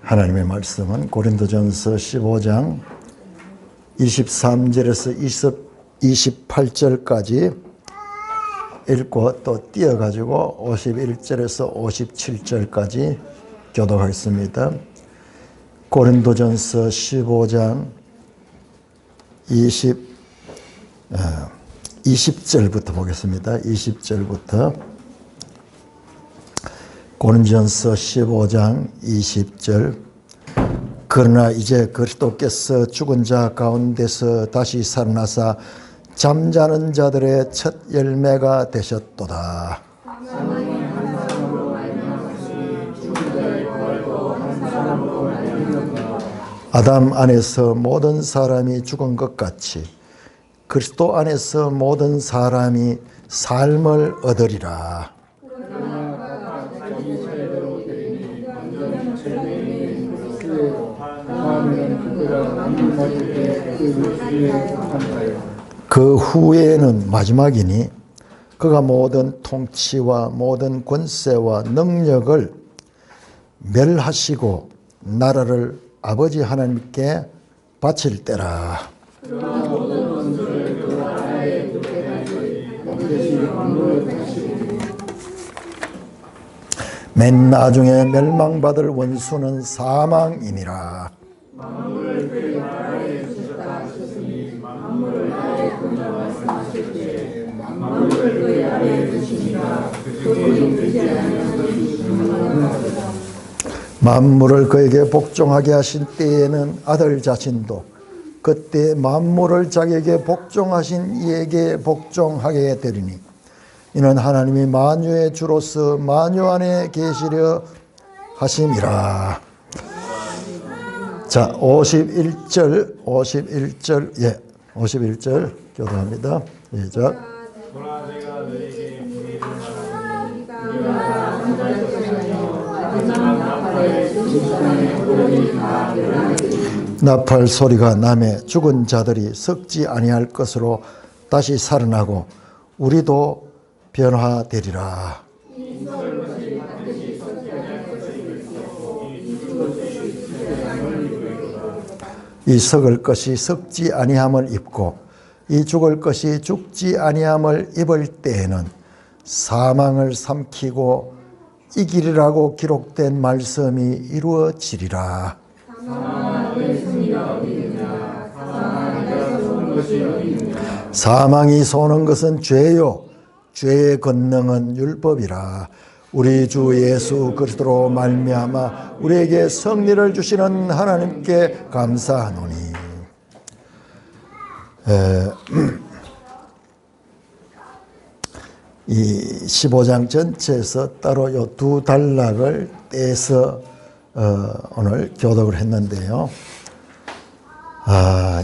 하나님의 말씀은 고린도전서 15장 23절에서 28절까지 읽고 또 띄어가지고 51절에서 57절까지 교독하겠습니다. 고린도전서 15장 20절부터 보겠습니다. 20절부터 고린도전서 15장 20절. 그러나 이제 그리스도께서 죽은 자 가운데서 다시 살아나사 잠자는 자들의 첫 열매가 되셨도다. 아담 안에서 모든 사람이 죽은 것 같이 그리스도 안에서 모든 사람이 삶을 얻으리라. 그 후에는 마지막이니 그가 모든 통치와 모든 권세와 능력을 멸하시고 나라를 아버지 하나님께 바칠 때라. 맨 나중에 멸망받을 원수는 사망이니라. 만물을 그에게 복종하게 하신 때에는 아들 자신도 그때 만물을 자기에게 복종하신 이에게 복종하게 되리니 이는 하나님이 만유의 주로서 만유 안에 계시려 하심이라. 자, 51절 교도합니다. 시작. 나팔 소리가 나매 죽은 자들이 썩지 아니할 것으로 다시 살아나고 우리도 변화되리라. 이 썩을 것이 썩지 아니함을 입고 이 죽을 것이 죽지 아니함을 입을 때에는 사망을 삼키고 이기리라고 기록된 말씀이 이루어지리라. 사망이 쏘는 것은 죄요 죄의 권능은 율법이라. 우리 주 예수 그리스도로 말미암아 우리에게 승리를 주시는 하나님께 감사하노니. 이 15장 전체에서 따로 이 두 단락을 떼서 오늘 교독을 했는데요.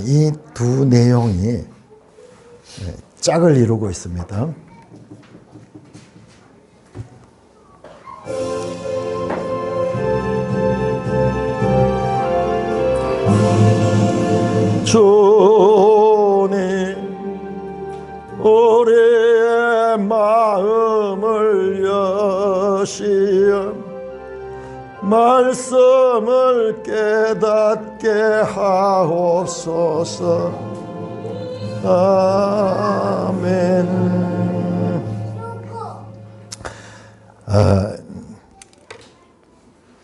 이 두 내용이 짝을 이루고 있습니다. 주님 우리의 마음을 여시어 말씀을 깨닫게 하옵소서. 아멘.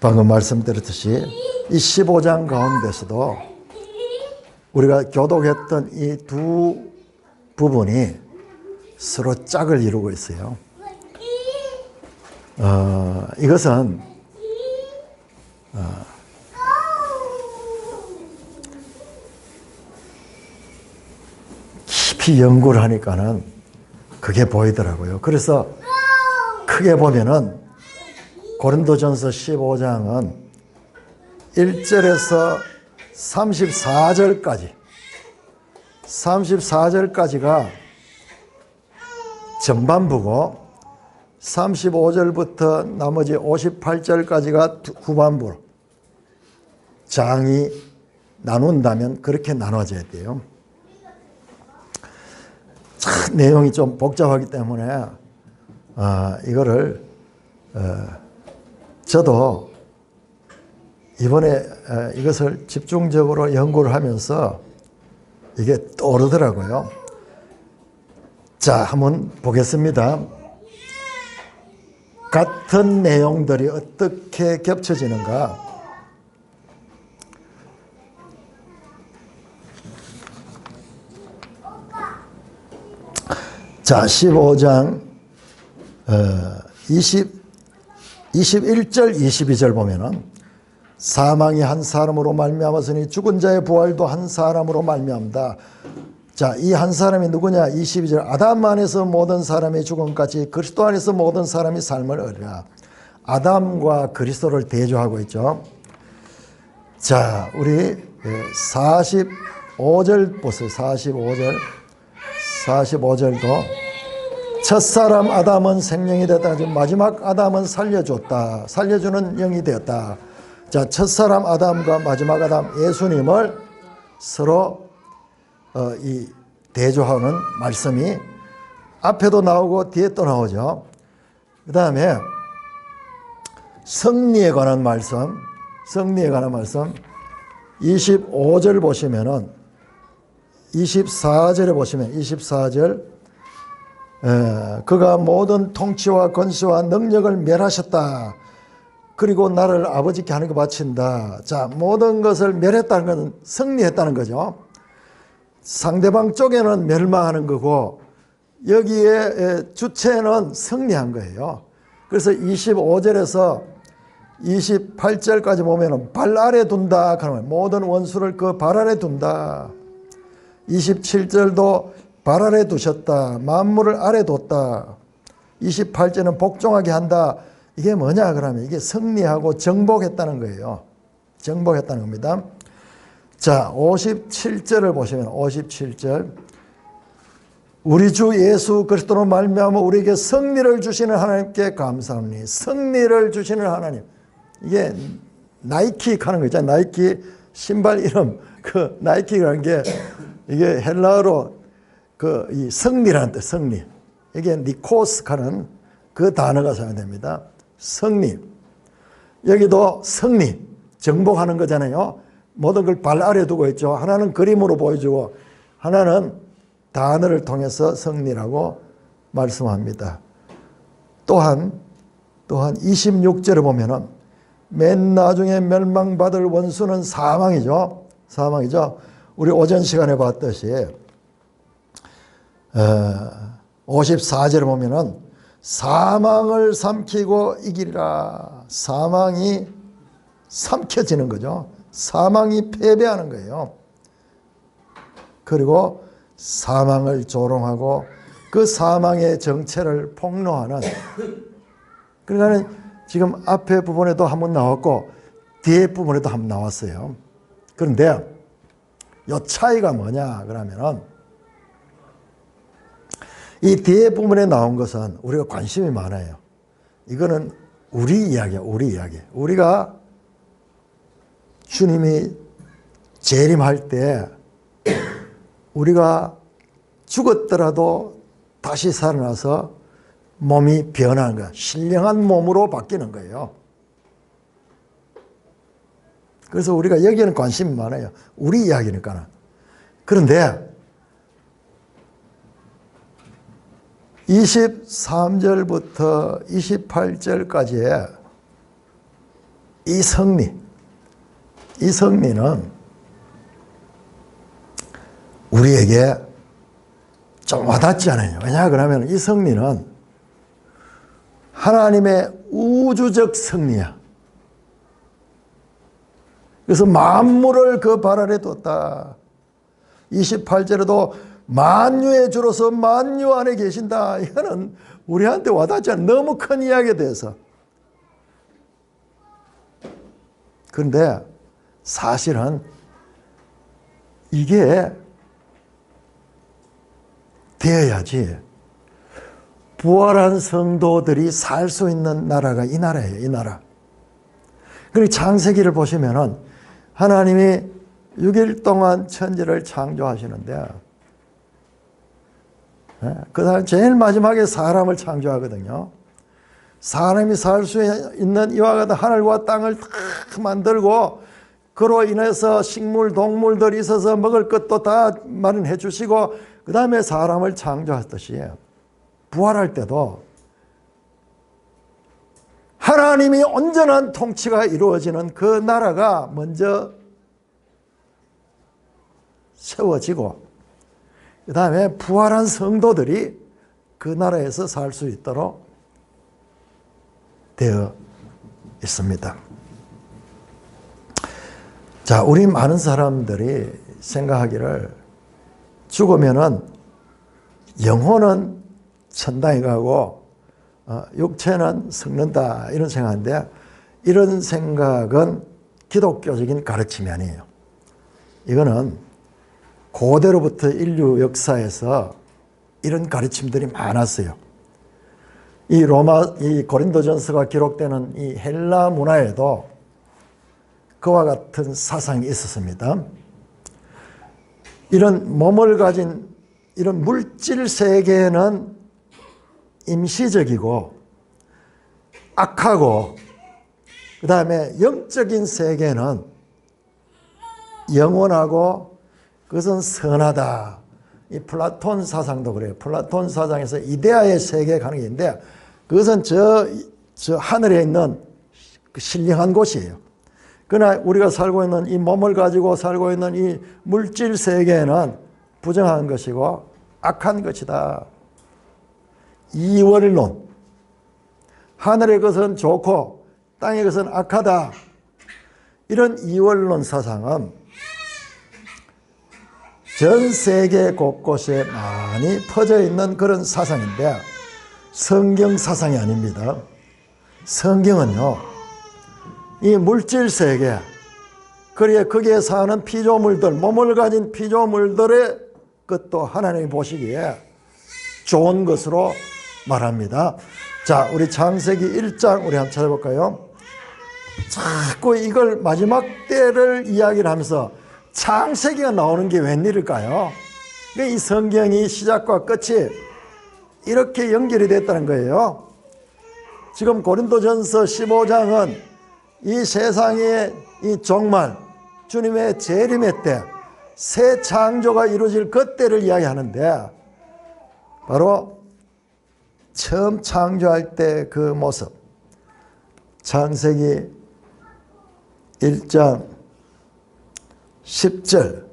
방금 말씀드렸듯이 이 15장 가운데서도 우리가 교독했던 이 두 부분이 서로 짝을 이루고 있어요. 이것은 깊이 연구를 하니까는 그게 보이더라고요. 그래서 크게 보면은 고린도전서 15장은 1절에서 34절까지가 전반부고 35절부터 나머지 58절까지가 후반부. 장이 나눈다면 그렇게 나눠져야 돼요. 참 내용이 좀 복잡하기 때문에 이거를 저도 이번에 이것을 집중적으로 연구를 하면서 이게 떠오르더라고요. 자, 한번 보겠습니다. 같은 내용들이 어떻게 겹쳐지는가? 자, 15장 21절 22절 보면은 사망이 한 사람으로 말미암았으니 죽은 자의 부활도 한 사람으로 말미암다. 자, 이 한 사람이 누구냐? 22절 아담 안에서 모든 사람이 죽음까지 그리스도 안에서 모든 사람이 삶을 얻으라. 아담과 그리스도를 대조하고 있죠. 자, 우리 45절 보세요. 45절도 첫사람 아담은 생명이 됐다. 마지막 아담은 살려주는 영이 되었다. 자, 첫사람 아담과 마지막 아담 예수님을 서로 이 대조하는 말씀이 앞에도 나오고 뒤에 또 나오죠. 그 다음에 승리에 관한 말씀 25절 보시면은 24절에 보시면 24절 그가 모든 통치와 권세와 능력을 멸하셨다. 그리고 나를 아버지께 하나님께 바친다. 자, 모든 것을 멸했다는 것은 승리했다는 거죠. 상대방 쪽에는 멸망하는 거고 여기에 주체는 승리한 거예요. 그래서 25절에서 28절까지 보면 발 아래 둔다. 그러면 모든 원수를 그 발 아래 둔다. 27절도 발 아래 두셨다. 만물을 아래 뒀다. 28절은 복종하게 한다. 이게 뭐냐 그러면 이게 승리하고 정복했다는 거예요. 정복했다는 겁니다. 자, 57절을 보시면 57절 우리 주 예수 그리스도로 말미암아 우리에게 승리를 주시는 하나님께 감사합니다. 승리를 주시는 하나님. 이게 나이키 하는 거 있잖아요. 나이키 신발 이름 그 나이키라는 게 이게 헬라어로 그 이 승리라는 뜻, 승리. 이게 니코스 하는 그 단어가 사용됩니다. 승리. 여기도 승리, 정복하는 거잖아요. 모든 걸 발 아래 두고 있죠. 하나는 그림으로 보여주고 하나는 단어를 통해서 승리라고 말씀합니다. 또한 26절에 보면은 맨 나중에 멸망받을 원수는 사망이죠. 우리 오전 시간에 봤듯이 54절에 보면은 사망을 삼키고 이기리라. 사망이 삼켜지는 거죠. 사망이 패배하는 거예요. 그리고 사망을 조롱하고 그 사망의 정체를 폭로하는. 그러니까 지금 앞에 부분에도 한번 나왔고 뒤에 부분에도 한번 나왔어요. 그런데 이 차이가 뭐냐 그러면은 이 뒤에 부분에 나온 것은 우리가 관심이 많아요. 이거는 우리 이야기야, 우리 이야기. 우리가 주님이 재림할 때 우리가 죽었더라도 다시 살아나서 몸이 변하는 거야. 신령한 몸으로 바뀌는 거예요. 그래서 우리가 여기에는 관심이 많아요. 우리 이야기니까. 그런데 23절부터 28절까지의 이 승리는 우리에게 좀 와닿지 않아요. 왜냐 그러면 이 승리는 하나님의 우주적 승리야. 그래서 만물을 그 발 아래 뒀다. 28절에도 만유의 주로서 만유 안에 계신다. 이거는 우리한테 와닿지 않아. 너무 큰 이야기에 대해서. 그런데 사실은 이게 되어야지 부활한 성도들이 살 수 있는 나라가 이 나라예요. 이 나라. 그리고 창세기를 보시면은 하나님이 6일 동안 천지를 창조하시는데 그 다음 제일 마지막에 사람을 창조하거든요. 사람이 살 수 있는 이와 같은 하늘과 땅을 다 만들고 그로 인해서 식물, 동물들이 있어서 먹을 것도 다 마련해 주시고 그 다음에 사람을 창조하셨듯이 부활할 때도 하나님이 온전한 통치가 이루어지는 그 나라가 먼저 세워지고 그 다음에 부활한 성도들이 그 나라에서 살 수 있도록 되어 있습니다. 자, 우리 많은 사람들이 생각하기를 죽으면은 영혼은 천당에 가고 육체는 썩는다 이런 생각인데 이런 생각은 기독교적인 가르침이 아니에요. 이거는 고대로부터 인류 역사에서 이런 가르침들이 많았어요. 이 고린도전서가 기록되는 이 헬라 문화에도 그와 같은 사상이 있었습니다. 이런 몸을 가진 이런 물질 세계는 임시적이고 악하고 그 다음에 영적인 세계는 영원하고 그것은 선하다. 이 플라톤 사상도 그래요. 플라톤 사상에서 이데아의 세계에 가는 게 있는데 그것은 저 하늘에 있는 그 신령한 곳이에요. 그러나 우리가 살고 있는 이 몸을 가지고 살고 있는 이 물질 세계는 부정한 것이고 악한 것이다. 이원론. 하늘의 것은 좋고 땅의 것은 악하다. 이런 이원론 사상은 전 세계 곳곳에 많이 퍼져 있는 그런 사상인데 성경 사상이 아닙니다. 성경은요, 이 물질 세계, 그리고 거기에 사는 피조물들, 몸을 가진 피조물들의 것도 하나님이 보시기에 좋은 것으로 말합니다. 자, 우리 창세기 1장 우리 한번 찾아볼까요? 자꾸 이걸 마지막 때를 이야기를 하면서 창세기가 나오는 게 웬일일까요? 이 성경이 시작과 끝이 이렇게 연결이 됐다는 거예요. 지금 고린도전서 15장은 이 세상의 이 종말, 주님의 재림의 때, 새 창조가 이루어질 그때를 이야기하는데 바로 처음 창조할 때 그 모습, 창세기 1장 10절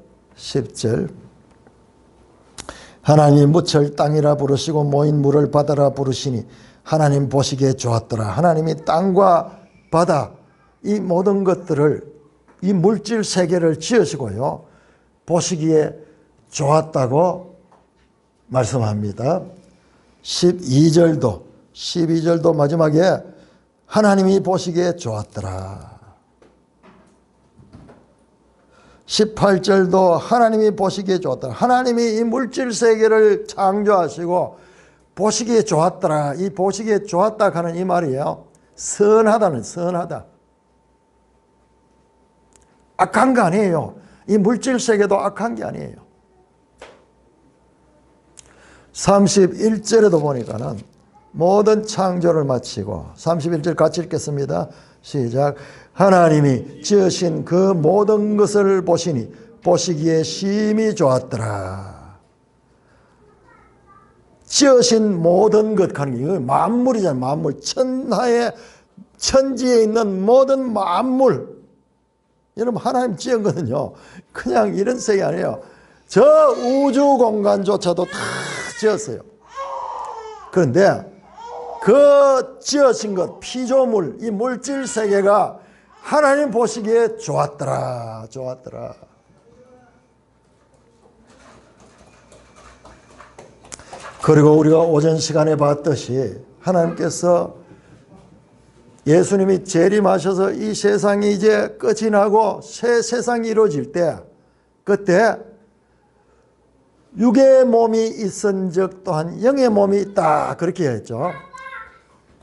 하나님 무철 땅이라 부르시고 모인 물을 바다라 부르시니 하나님 보시기에 좋았더라. 하나님이 땅과 바다 이 모든 것들을 이 물질 세계를 지으시고요 보시기에 좋았다고 말씀합니다. 12절도 마지막에 하나님이 보시기에 좋았더라. 18절도 하나님이 보시기에 좋았더라. 하나님이 이 물질 세계를 창조하시고 보시기에 좋았더라. 이 보시기에 좋았다 하는 이 말이에요. 선하다는 선하다. 악한 거 아니에요. 이 물질 세계도 악한 게 아니에요. 31절에도 보니까는 모든 창조를 마치고 31절 같이 읽겠습니다. 시작. 하나님이 지으신 그 모든 것을 보시니 보시기에 심히 좋았더라. 지으신 모든 것 하는 게 이거 만물이잖아요. 만물. 천지에 있는 모든 만물. 여러분 하나님 지은 거는요. 그냥 이런 세계 아니에요. 저 우주 공간조차도 다 지었어요. 그런데 그 지어진 것, 피조물, 이 물질 세계가 하나님 보시기에 좋았더라. 좋았더라. 그리고 우리가 오전 시간에 봤듯이 하나님께서 예수님이 재림하셔서 이 세상이 이제 끝이 나고 새 세상이 이루어질 때 그때 육의 몸이 있은 적 또한 영의 몸이 있다 그렇게 했죠.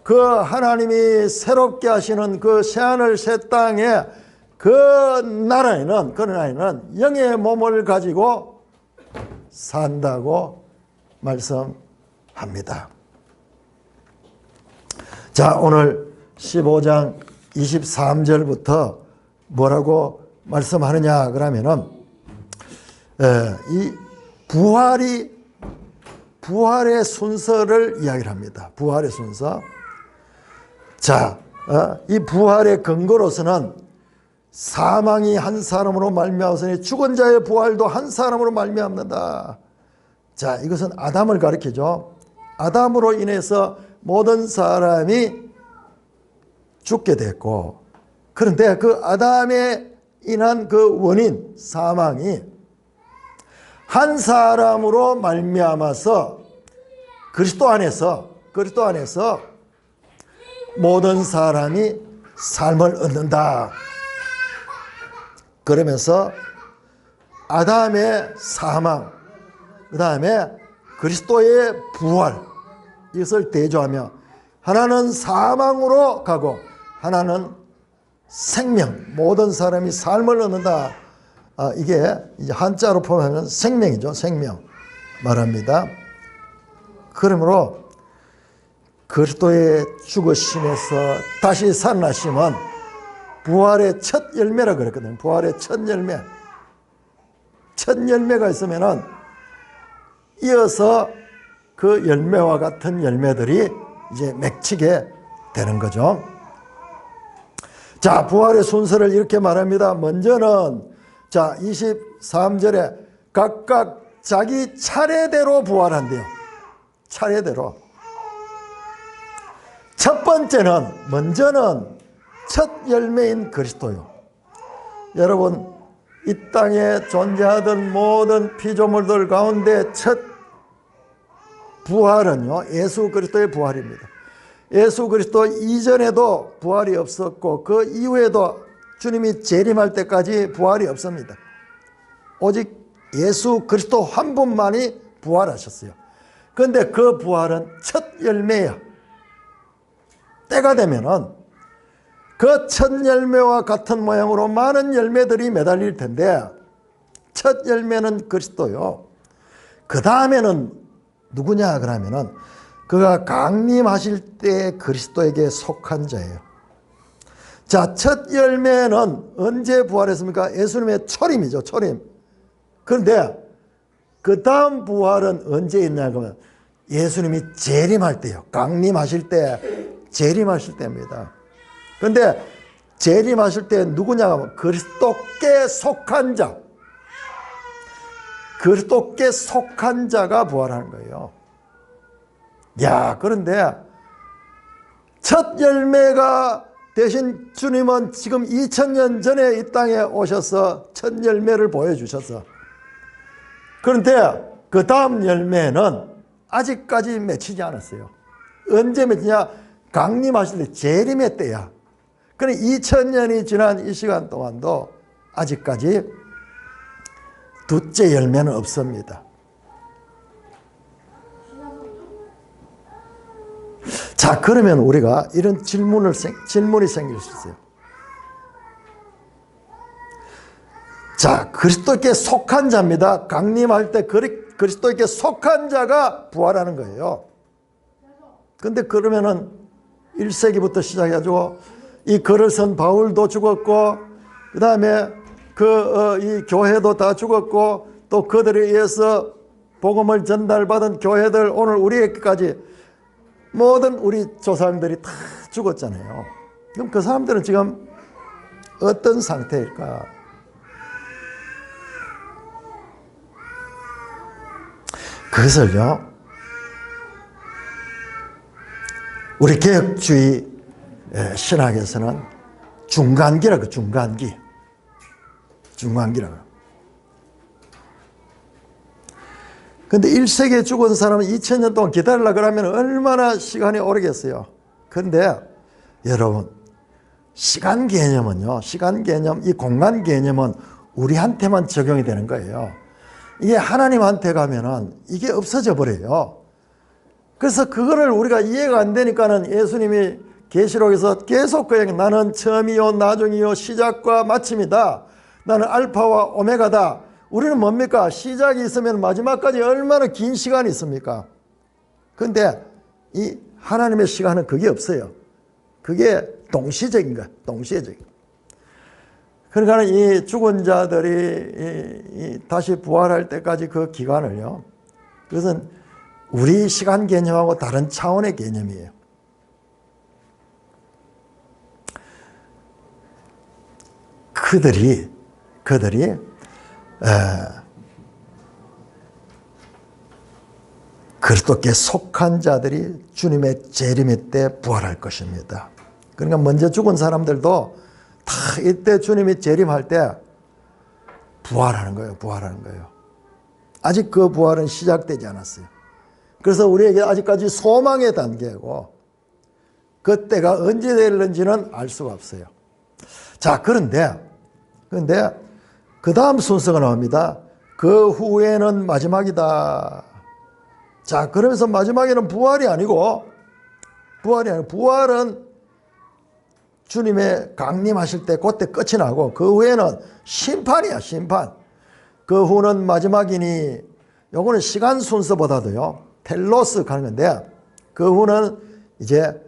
그 하나님이 새롭게 하시는 그 새하늘 새 땅에 그 나라에는 영의 몸을 가지고 산다고 말씀합니다. 자, 오늘 15장 23절부터 뭐라고 말씀하느냐 그러면은 이 부활의 순서를 이야기를 합니다. 부활의 순서. 자, 이 부활의 근거로서는 사망이 한 사람으로 말미암았으니 죽은 자의 부활도 한 사람으로 말미암는다. 자, 이것은 아담을 가리키죠. 아담으로 인해서 모든 사람이 죽게 됐고, 그런데 그 아담에 인한 그 원인 사망이 한 사람으로 말미암아서 그리스도 안에서 모든 사람이 삶을 얻는다. 그러면서 아담의 사망, 그 다음에 그리스도의 부활, 이것을 대조하며 하나는 사망으로 가고 하나는 생명, 모든 사람이 삶을 얻는다. 이게 이제 한자로 표현하면 생명이죠. 생명 말합니다. 그러므로 그리스도의 죽으심에서 다시 살아나심은 부활의 첫 열매라 그랬거든요. 부활의 첫 열매. 첫 열매가 있으면은 이어서 그 열매와 같은 열매들이 이제 맺히게 되는 거죠. 자, 부활의 순서를 이렇게 말합니다. 먼저는 자, 23절에 각각 자기 차례대로 부활한대요. 차례대로. 첫 번째는, 먼저는 첫 열매인 그리스도요. 여러분, 이 땅에 존재하던 모든 피조물들 가운데 첫 부활은요, 예수 그리스도의 부활입니다. 예수 그리스도 이전에도 부활이 없었고 그 이후에도 주님이 재림할 때까지 부활이 없습니다. 오직 예수 그리스도 한 분만이 부활하셨어요. 그런데 그 부활은 첫 열매야. 때가 되면은 그 첫 열매와 같은 모양으로 많은 열매들이 매달릴 텐데 첫 열매는 그리스도요. 그 다음에는 누구냐 그러면은 그가 강림하실 때 그리스도에게 속한 자예요. 자, 첫 열매는 언제 부활했습니까? 예수님의 초림이죠. 초림. 그런데 그 다음 부활은 언제 있냐 그러면 예수님이 재림할 때요. 강림하실 때, 재림하실 때입니다. 그런데 재림하실 때 누구냐 하면 그리스도께 속한 자. 그리스도께 속한 자가 부활하는 거예요. 야, 그런데 첫 열매가 대신 주님은 지금 2000년 전에 이 땅에 오셔서 첫 열매를 보여주셔서, 그런데 그 다음 열매는 아직까지 맺히지 않았어요. 언제 맺히냐? 강림하실 때 재림의 때야. 그러니 2000년이 지난 이 시간 동안도 아직까지 둘째 열매는 없습니다. 자, 그러면 우리가 이런 질문이 생길 수 있어요. 자, 그리스도께 속한 자입니다. 강림할 때 그리스도께 속한 자가 부활하는 거예요. 근데 그러면은 1세기부터 시작해가지고 이 글을 쓴 바울도 죽었고, 그 다음에 이 교회도 다 죽었고, 또 그들에 의해서 복음을 전달받은 교회들, 오늘 우리에게까지 모든 우리 조상들이 다 죽었잖아요. 그럼 그 사람들은 지금 어떤 상태일까? 그것을요, 우리 개혁주의 신학에서는 중간기라고, 중간기라고. 근데 1세기에 죽은 사람은 2000년 동안 기다리려고 그러면 얼마나 시간이 오르겠어요. 그런데 여러분, 시간 개념은요, 이 공간 개념은 우리한테만 적용이 되는 거예요. 이게 하나님한테 가면은 이게 없어져 버려요. 그래서 그거를 우리가 이해가 안 되니까는 예수님이 계시록에서 계속 그냥 나는 처음이요 나중이요 시작과 마침이다. 나는 알파와 오메가다. 우리는 뭡니까? 시작이 있으면 마지막까지 얼마나 긴 시간이 있습니까? 그런데 이 하나님의 시간은 그게 없어요. 그게 동시적인 거야. 동시적인. 그러니까 이 죽은 자들이 다시 부활할 때까지 그 기간을요. 그것은 우리 시간 개념하고 다른 차원의 개념이에요. 그들이 그리스도께 속한 자들이 주님의 재림의 때 부활할 것입니다. 그러니까 먼저 죽은 사람들도 다 이때 주님이 재림할 때 부활하는 거예요. 부활하는 거예요. 아직 그 부활은 시작되지 않았어요. 그래서 우리에게 아직까지 소망의 단계고 그때가 언제 될는지는 알 수가 없어요. 자, 그런데 그 다음 순서가 나옵니다. 그 후에는 마지막이다. 자, 그러면서 마지막에는 부활이 아니고 부활은 주님의 강림하실 때 그때 끝이 나고 그 후에는 심판이야. 심판. 그 후는 마지막이니 요거는 시간 순서보다도요 텔로스 가는 건데 그 후는 이제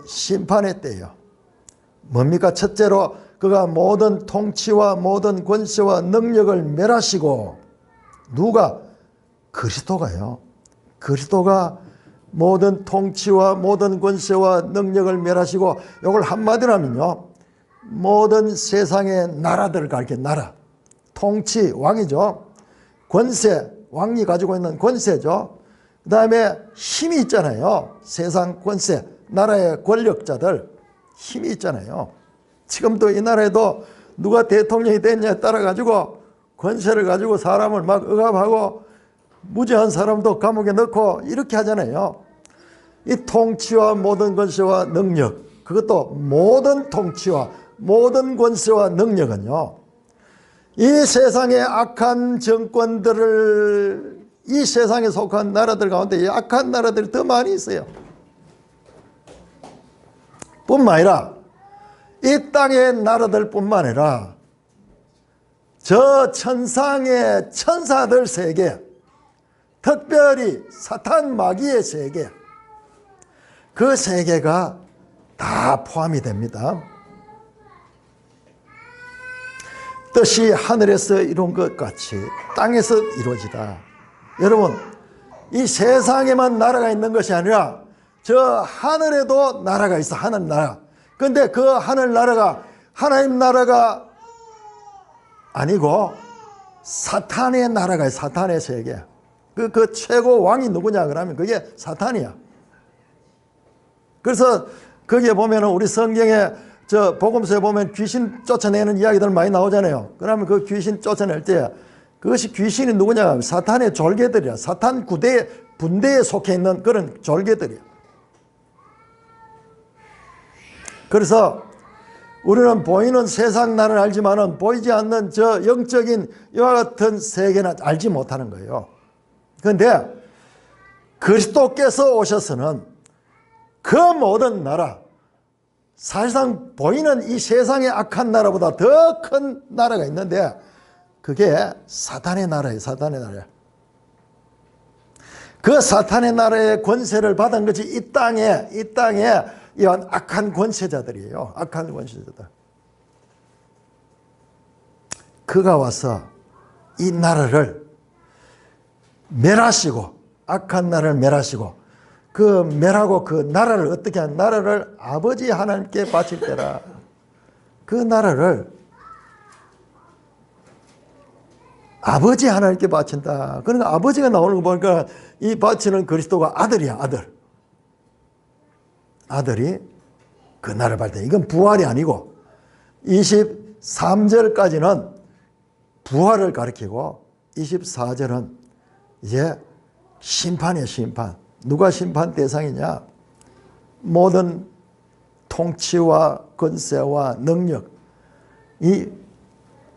심판의 때예요. 뭡니까? 첫째로 그가 모든 통치와 모든 권세와 능력을 멸하시고 누가? 그리스도가요. 그리스도가 모든 통치와 모든 권세와 능력을 멸하시고 이걸 한마디로 하면요. 모든 세상의 나라들을 가리켜 나라. 통치, 왕이죠. 권세, 왕이 가지고 있는 권세죠. 그 다음에 힘이 있잖아요. 세상 권세, 나라의 권력자들 힘이 있잖아요. 지금도 이 나라에도 누가 대통령이 됐냐에 따라 가지고 권세를 가지고 사람을 막 억압하고 무죄한 사람도 감옥에 넣고 이렇게 하잖아요. 이 통치와 모든 권세와 능력, 그것도 모든 통치와 모든 권세와 능력은요, 이 세상의 악한 정권들을, 이 세상에 속한 나라들 가운데 이 악한 나라들이 더 많이 있어요. 뿐만 아니라 이 땅의 나라들 뿐만 아니라 저 천상의 천사들 세계, 특별히 사탄 마귀의 세계, 그 세계가 다 포함이 됩니다. 뜻이 하늘에서 이룬 것 같이 땅에서 이루어지다. 여러분, 이 세상에만 나라가 있는 것이 아니라 저 하늘에도 나라가 있어. 하늘나라. 그런데 그 하늘나라가 하나님 나라가 아니고 사탄의 나라가 있어. 사탄의 세계. 그 최고 왕이 누구냐 그러면 그게 사탄이야. 그래서 거기에 보면 우리 성경에 저 복음서에 보면 귀신 쫓아내는 이야기들 많이 나오잖아요. 그러면 그 귀신 쫓아낼 때 그것이 귀신이 누구냐 하면 사탄의 졸개들이야. 사탄 분대에 속해 있는 그런 졸개들이야. 그래서 우리는 보이는 세상 나라를 알지만은 보이지 않는 저 영적인 이와 같은 세계는 알지 못하는 거예요. 그런데 그리스도께서 오셔서는 그 모든 나라, 사실상 보이는 이 세상의 악한 나라보다 더 큰 나라가 있는데 그게 사탄의 나라예요. 사탄의 나라예요. 그 사탄의 나라의 권세를 받은 것이 이 땅에 이런 악한 권세자들이에요. 악한 권세자들. 그가 와서 이 나라를 멸하시고, 악한 나라를 멸하시고, 그 멸하고 그 나라를 어떻게 하는, 나라를 아버지 하나님께 바칠 때라. 그 나라를 아버지 하나님께 바친다. 그러니까 아버지가 나오는 거 보니까 이 바치는 그리스도가 아들이야. 아들. 아들이 그 나라를 받을 때, 이건 부활이 아니고 23절까지는 부활을 가리키고 24절은 이제 심판이에요. 심판. 누가 심판 대상이냐? 모든 통치와 권세와 능력, 이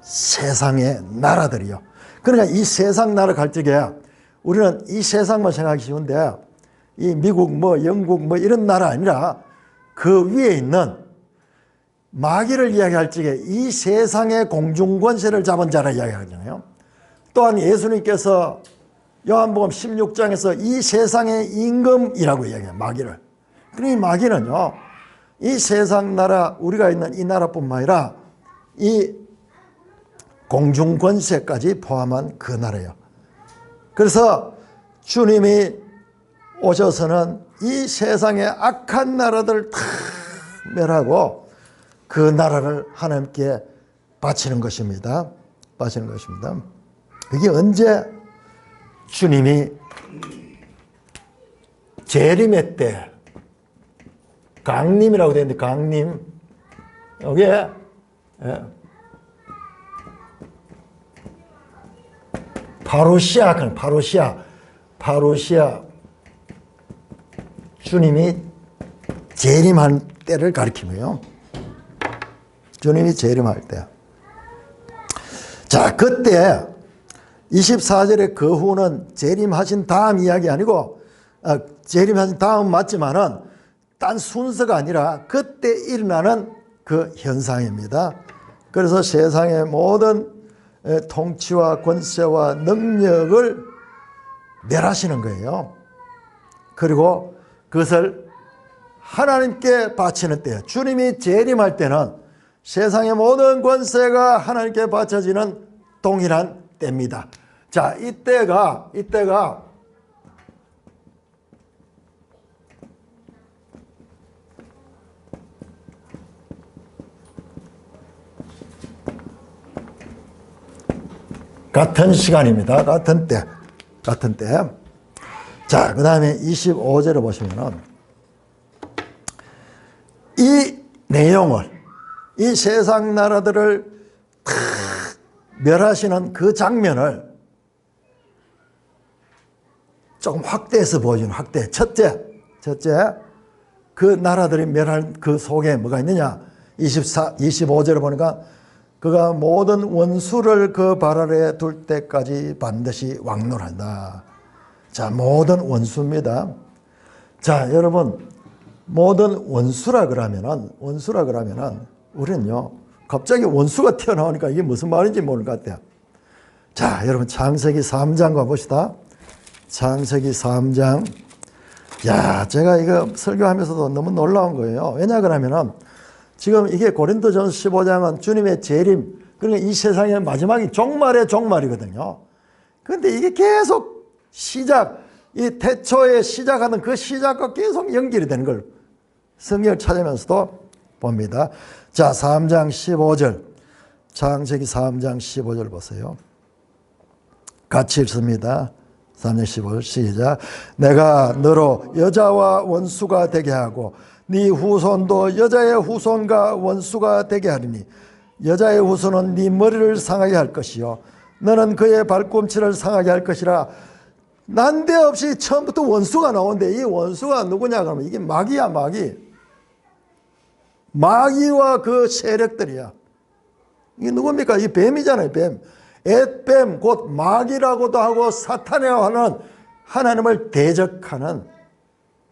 세상의 나라들이요. 그러니까 이 세상 나라 갈 적에 우리는 이 세상만 생각하기 쉬운데 이 미국 영국 이런 나라 아니라 그 위에 있는 마귀를 이야기할 적에 이 세상의 공중권세를 잡은 자라 이야기하잖아요. 또한 예수님께서 요한복음 16장에서 이 세상의 임금이라고 이야기해요. 마귀를. 그러니 마귀는요, 이 세상 나라, 우리가 있는 이 나라뿐만 아니라 이 공중 권세까지 포함한 그 나라예요. 그래서 주님이 오셔서는 이 세상의 악한 나라들을 다 멸하고 그 나라를 하나님께 바치는 것입니다. 바치는 것입니다. 그게 언제? 주님이 재림의 때, 강림이라고 되어 있는데, 강림, 여기에 파루시아 주님이 재림할 때를 가리키고요. 주님이 재림할 때. 자, 그때 24절의 그 후는 재림하신 다음 이야기 아니고, 재림하신 다음 맞지만은 딴 순서가 아니라 그때 일어나는 그 현상입니다. 그래서 세상의 모든 통치와 권세와 능력을 멸하시는 거예요. 그리고 그것을 하나님께 바치는 때예요. 주님이 재림할 때는 세상의 모든 권세가 하나님께 바쳐지는 동일한 때입니다. 자, 이때가 같은 시간입니다. 같은 때. 자, 그 다음에 25절을 보시면은 이 내용을, 이 세상 나라들을 다 멸하시는 그 장면을 조금 확대해서 보여주는, 확대. 첫째, 그 나라들이 멸할 그 속에 뭐가 있느냐? 25절을 보니까 그가 모든 원수를 그 발 아래에 둘 때까지 반드시 왕노한다. 자, 모든 원수입니다. 자, 여러분, 모든 원수라 그러면은 우리는요, 갑자기 원수가 튀어나오니까 이게 무슨 말인지 모를 것 같아요. 자, 여러분, 창세기 3장 가봅시다. 창세기 3장. 야, 제가 이거 설교하면서도 너무 놀라운 거예요. 왜냐 그러면은 지금 이게 고린도전서 15장은 주님의 재림, 그러니까 이 세상의 마지막이 종말의 종말이거든요. 그런데 이게 계속 이 태초에 시작하는 그 시작과 계속 연결이 되는 걸 성경을 찾으면서도 봅니다. 자, 3장 15절. 창세기 3장 15절 보세요. 같이 읽습니다. 3장 15절 시작. 내가 너로 여자와 원수가 되게 하고 네 후손도 여자의 후손과 원수가 되게 하리니 여자의 후손은 네 머리를 상하게 할 것이요 너는 그의 발꿈치를 상하게 할 것이라. 난데없이 처음부터 원수가 나오는데 이 원수가 누구냐 그러면 이게 마귀야, 마귀와 그 세력들이야. 이게 누굽니까? 이 뱀이잖아요, 뱀. 앳뱀, 곧 마귀라고도 하고 사탄이라고 하는 하나님을 대적하는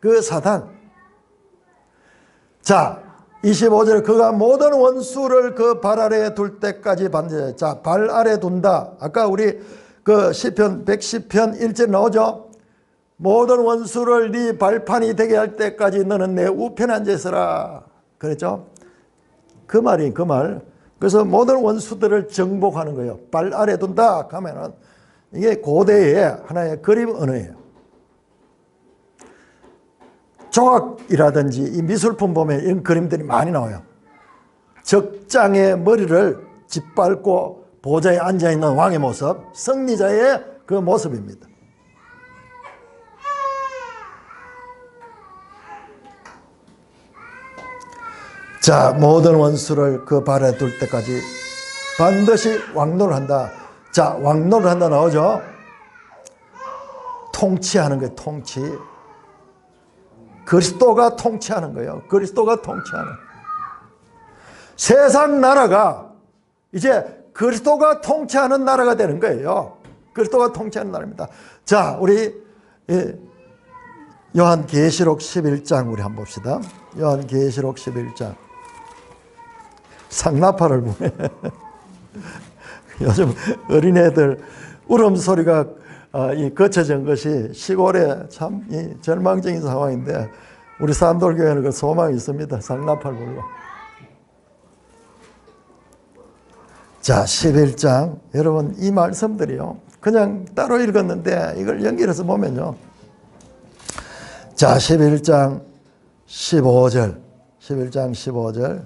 그 사단. 자, 25절에 그가 모든 원수를 그 발 아래에 둘 때까지 반드시. 자, 발 아래 둔다. 아까 우리 그 시편 110편 1절 나오죠. 모든 원수를 네 발판이 되게 할 때까지 너는 내 우편에 앉아 있어라. 그랬죠? 그 말이 그 말. 그래서 모든 원수들을 정복하는 거예요. 발 아래 둔다 하면은 이게 고대의 하나의 그림 언어예요. 조각이라든지 이 미술품 보면 이런 그림들이 많이 나와요. 적장의 머리를 짓밟고 보좌에 앉아있는 왕의 모습, 승리자의 그 모습입니다. 자, 모든 원수를 그 발에 둘 때까지 반드시 왕노를 한다. 자, 왕노를 한다 나오죠. 통치하는 거예요. 통치. 그리스도가 통치하는 거예요. 그리스도가 통치하는. 세상 나라가 이제 그리스도가 통치하는 나라가 되는 거예요. 그리스도가 통치하는 나라입니다. 자, 우리 요한계시록 11장 우리 한번 봅시다. 요한계시록 11장. 상나파를 보네. 요즘 어린애들 울음소리가 거쳐진 것이 시골에 참 절망적인 상황인데 우리 산돌교회는 그 소망이 있습니다. 상납할 물로. 자, 11장. 여러분, 이 말씀들이요. 그냥 따로 읽었는데 이걸 연결해서 보면요. 자, 11장 15절. 11장 15절.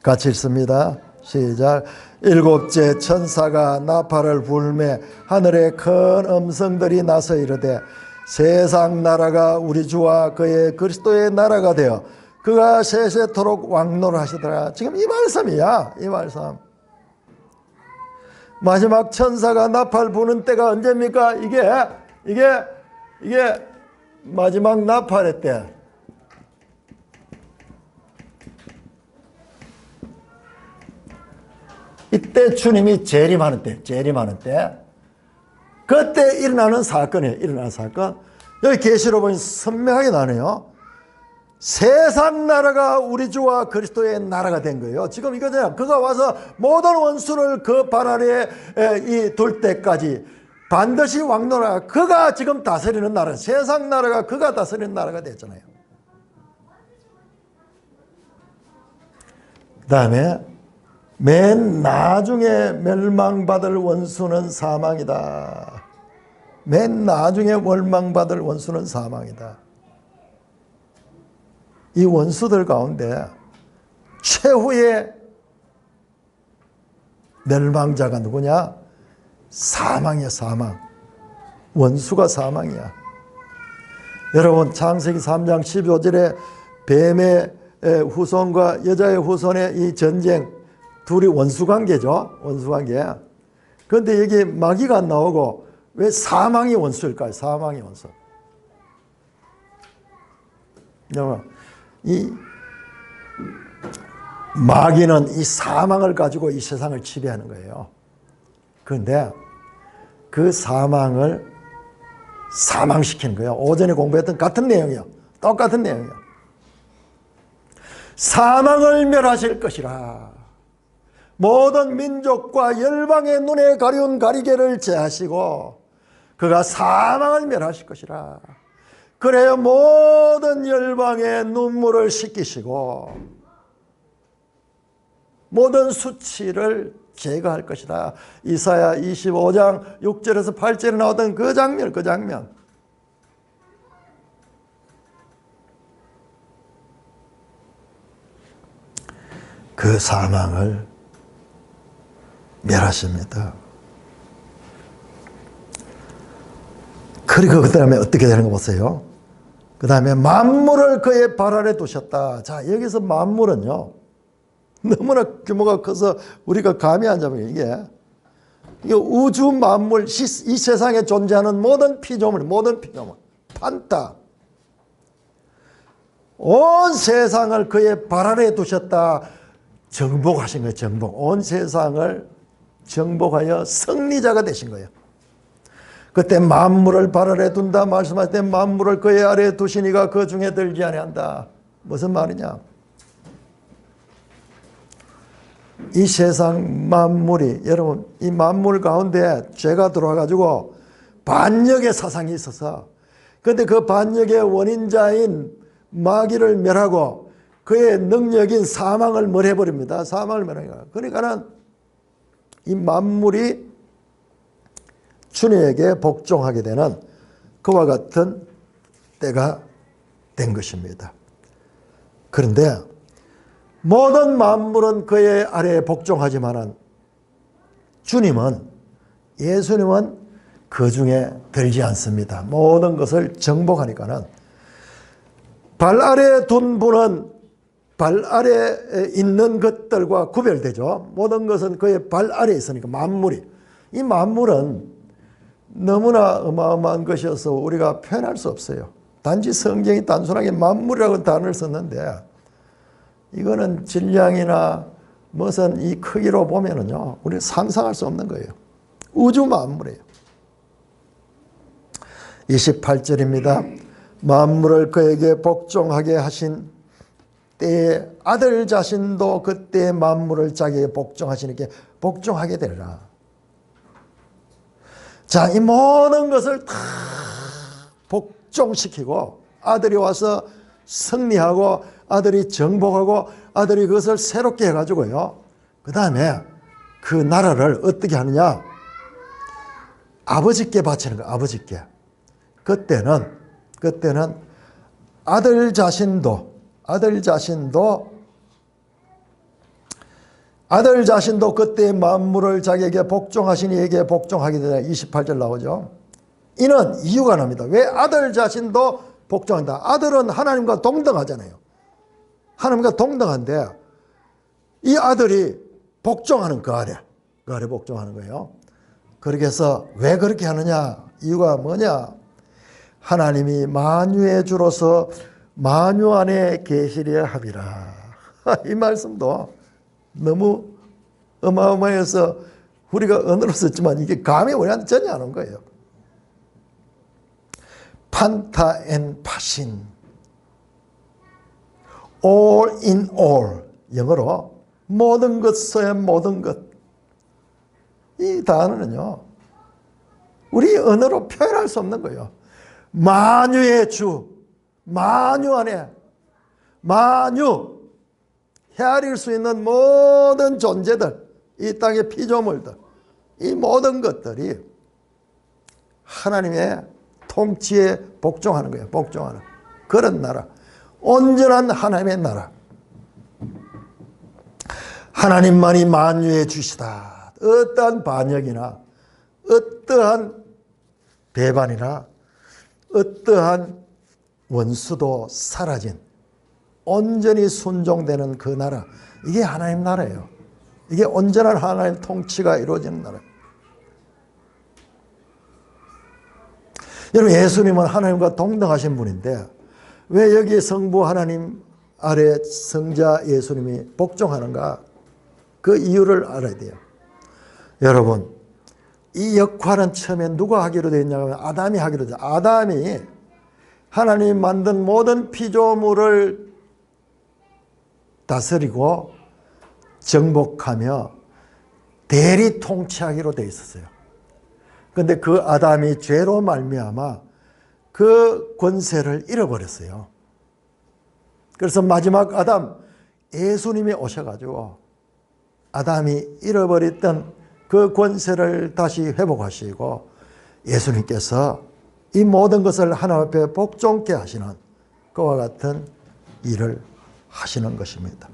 같이 읽습니다. 시작. 일곱째 천사가 나팔을 불매 하늘에 큰 음성들이 나서 이르되 세상 나라가 우리 주와 그의 그리스도의 나라가 되어 그가 세세토록 왕노하시더라. 지금 이 말씀이야. 이 말씀. 마지막 천사가 나팔 부는 때가 언제입니까? 이게 마지막 나팔의 때. 이때 주님이 재림하는 때. 그때 일어나는 사건이에요. 일어나는 사건. 여기 계시로 보니 선명하게 나네요. 세상 나라가 우리 주와 그리스도의 나라가 된 거예요. 지금 이거잖아요. 그가 와서 모든 원수를 그 발 아래에 둘 때까지 반드시 왕노라. 그가 지금 다스리는 나라. 세상 나라가 그가 다스리는 나라가 됐잖아요. 그 다음에 맨 나중에 멸망받을 원수는 사망이다. 맨 나중에 멸망받을 원수는 사망이다. 이 원수들 가운데 최후의 멸망자가 누구냐? 사망이야, 사망. 원수가 사망이야. 여러분, 창세기 3장 15절에 뱀의 후손과 여자의 후손의 이 전쟁, 둘이 원수관계죠. 원수관계. 그런데 여기 마귀가 안 나오고 왜 사망이 원수일까요? 사망이 원수. 여러분, 이 마귀는 이 사망을 가지고 이 세상을 지배하는 거예요. 그런데 그 사망을 사망시키는 거예요. 오전에 공부했던 같은 내용이요. 똑같은 내용이요. 사망을 멸하실 것이라. 모든 민족과 열방의 눈에 가려운 가리개를 제하시고 그가 사망을 멸하실 것이라. 그래야 모든 열방의 눈물을 씻기시고 모든 수치를 제거할 것이다. 이사야 25장 6절에서 8절에 나오던 그 장면. 그 사망을 멸하십니다. 그리고 그 다음에 어떻게 되는 거 보세요. 그 다음에 만물을 그의 발 아래 두셨다. 자, 여기서 만물은요, 너무나 규모가 커서 우리가 감이 안 잡아요. 이게 우주 만물, 이 세상에 존재하는 모든 피조물, 판타, 온 세상을 그의 발 아래 두셨다. 정복하신 거예요. 정복. 온 세상을 정복하여 승리자가 되신 거예요. 그때 만물을 발 아래 둔다 말씀하실 때 만물을 그의 아래에 두시니가 그 중에 들지 아니한다. 무슨 말이냐? 이 세상 만물이, 여러분, 이 만물 가운데 죄가 들어와가지고 반역의 사상이 있어서, 그런데 그 반역의 원인자인 마귀를 멸하고 그의 능력인 사망을 멸해버립니다. 사망을 멸해요. 그러니까는 이 만물이 주님에게 복종하게 되는 그와 같은 때가 된 것입니다. 그런데 모든 만물은 그의 아래에 복종하지만은 예수님은 그 중에 들지 않습니다. 모든 것을 정복하니까는 발 아래에 둔 분은 발 아래에 있는 것들과 구별되죠. 모든 것은 그의 발 아래에 있으니까 만물이. 이 만물은 너무나 어마어마한 것이어서 우리가 표현할 수 없어요. 단지 성경이 단순하게 만물이라고 단어를 썼는데 이거는 질량이나 무슨 이 크기로 보면은요, 우리가 상상할 수 없는 거예요. 우주 만물이에요. 28절입니다. 만물을 그에게 복종하게 하신 때에 아들 자신도 그때 만물을 자기에게 복종하시니까 복종하게 되리라. 자, 이 모든 것을 다 복종시키고 아들이 와서 승리하고 아들이 정복하고 아들이 그것을 새롭게 해가지고요. 그 다음에 그 나라를 어떻게 하느냐? 아버지께 바치는 거예요. 아버지께. 그때는 아들 자신도 그때 만물을 자기에게 복종하신 이에게 복종하게 되냐. 28절 나오죠. 이는 이유가 납니다. 왜 아들 자신도 복종한다? 아들은 하나님과 동등하잖아요. 하나님과 동등한데 이 아들이 복종하는 그 아래 복종하는 거예요. 그렇게 해서 왜 그렇게 하느냐? 이유가 뭐냐? 하나님이 만유의 주로서 만유 안에 계시려 함이라. 이 말씀도 너무 어마어마해서 우리가 언어로 썼지만 이게 감이 우리한테 전혀 안 온 거예요. 판타 앤 파신, all in all, 영어로 모든 것에 모든 것. 이 단어는요, 우리 언어로 표현할 수 없는 거예요. 만유의 주, 만유 안에, 만유, 헤아릴 수 있는 모든 존재들, 이 땅의 피조물들, 이 모든 것들이 하나님의 통치에 복종하는 거예요. 복종하는 그런 나라, 온전한 하나님의 나라. 하나님만이 만유의 주시다. 어떠한 반역이나 어떠한 배반이나 어떠한 원수도 사라진 온전히 순종되는 그 나라, 이게 하나님 나라예요. 이게 온전한 하나님 통치가 이루어지는 나라예요. 여러분, 예수님은 하나님과 동등하신 분인데 왜 여기 성부 하나님 아래 성자 예수님이 복종하는가? 그 이유를 알아야 돼요. 여러분, 이 역할은 처음에 누가 하기로 되어 있냐면 아담이 하기로 되어 있어요. 아담이 하나님이 만든 모든 피조물을 다스리고 정복하며 대리 통치하기로 되어 있었어요. 그런데 그 아담이 죄로 말미암아 그 권세를 잃어버렸어요. 그래서 마지막 아담 예수님이 오셔가지고 아담이 잃어버렸던 그 권세를 다시 회복하시고 예수님께서 이 모든 것을 하나님 앞에 복종케 하시는 그와 같은 일을 하시는 것입니다.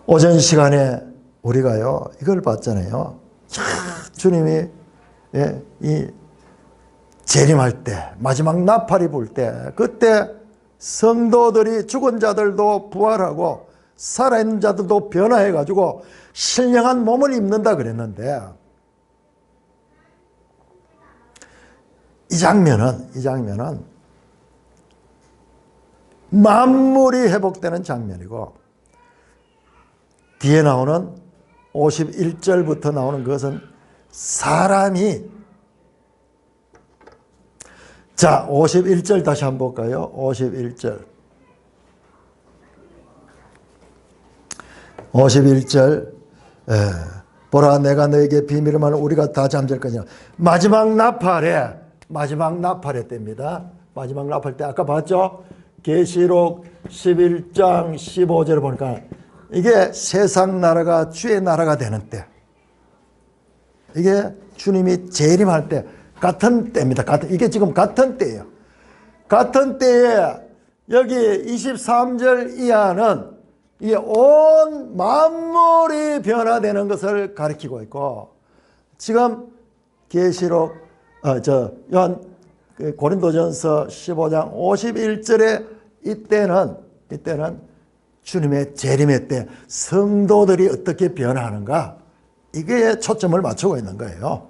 오전 시간에 우리가요 이걸 봤잖아요. 주님이 이 재림할 때, 마지막 나팔이 불 때, 그때 성도들이, 죽은 자들도 부활하고 살아있는 자들도 변화해가지고 신령한 몸을 입는다 그랬는데, 이 장면은 만물이 회복되는 장면이고, 뒤에 나오는 51절부터 나오는 것은 사람이, 자, 51절 다시 한번 볼까요? 51절. 51절. 보라, 내가 너에게 비밀을 말하면 우리가 다 잠잘 거냐. 마지막 나팔에 뗍니다. 마지막 나팔 때 아까 봤죠? 계시록 11장 15절을 보니까 이게 세상 나라가 주의 나라가 되는 때, 이게 주님이 재림할 때 같은 때입니다. 이게 지금 같은 때예요. 같은 때에 여기 23절 이하는 이 온 만물이 변화되는 것을 가리키고 있고, 지금 계시록 고린도전서 15장 51절에 이때는 주님의 재림의 때 성도들이 어떻게 변화하는가, 이게 초점을 맞추고 있는 거예요.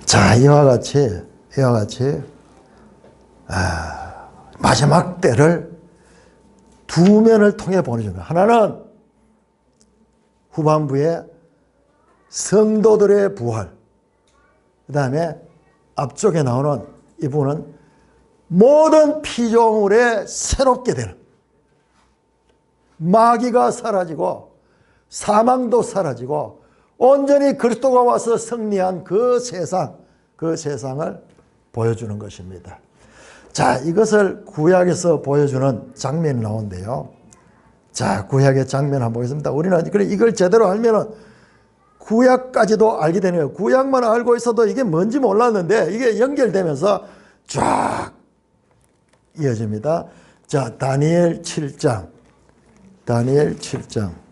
자, 이와 같이 마지막 때를 두 면을 통해 보내준 거예요. 하나는 후반부에 성도들의 부활, 그 다음에 앞쪽에 나오는 이 부분은 모든 피조물에 새롭게 되는, 마귀가 사라지고 사망도 사라지고 온전히 그리스도가 와서 승리한 그 세상을 보여주는 것입니다. 자, 이것을 구약에서 보여주는 장면이 나오는데요. 자, 구약의 장면 한번 보겠습니다. 우리는 이걸 제대로 알면은 구약까지도 알게 되네요. 구약만 알고 있어도 이게 뭔지 몰랐는데 이게 연결되면서 쫙 이어집니다. 자, 다니엘 7장. 다니엘 7장.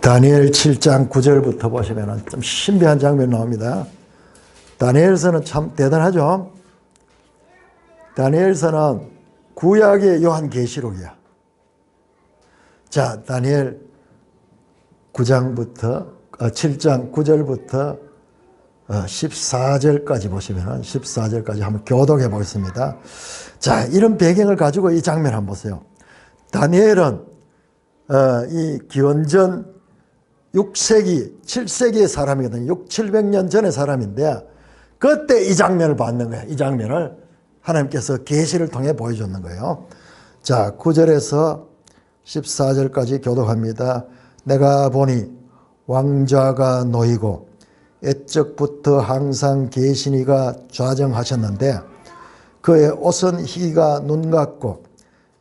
다니엘 7장 9절부터 보시면 좀 신비한 장면이 나옵니다. 다니엘서는 참 대단하죠. 다니엘서는 구약의 요한계시록이야. 자, 다니엘 7장 9절부터 14절까지 보시면 14절까지 한번 교독해 보겠습니다. 자, 이런 배경을 가지고 이 장면 한번 보세요. 다니엘은 이 기원전 6세기, 7세기의 사람이거든요. 700년 전의 사람인데 그때 이 장면을 봤는 거예요. 이 장면을 하나님께서 계시를 통해 보여줬는 거예요. 자, 9절에서 14절까지 교독합니다. 내가 보니 왕좌가 놓이고 옛적부터 항상 계시니가 좌정하셨는데 그의 옷은 희가 눈 같고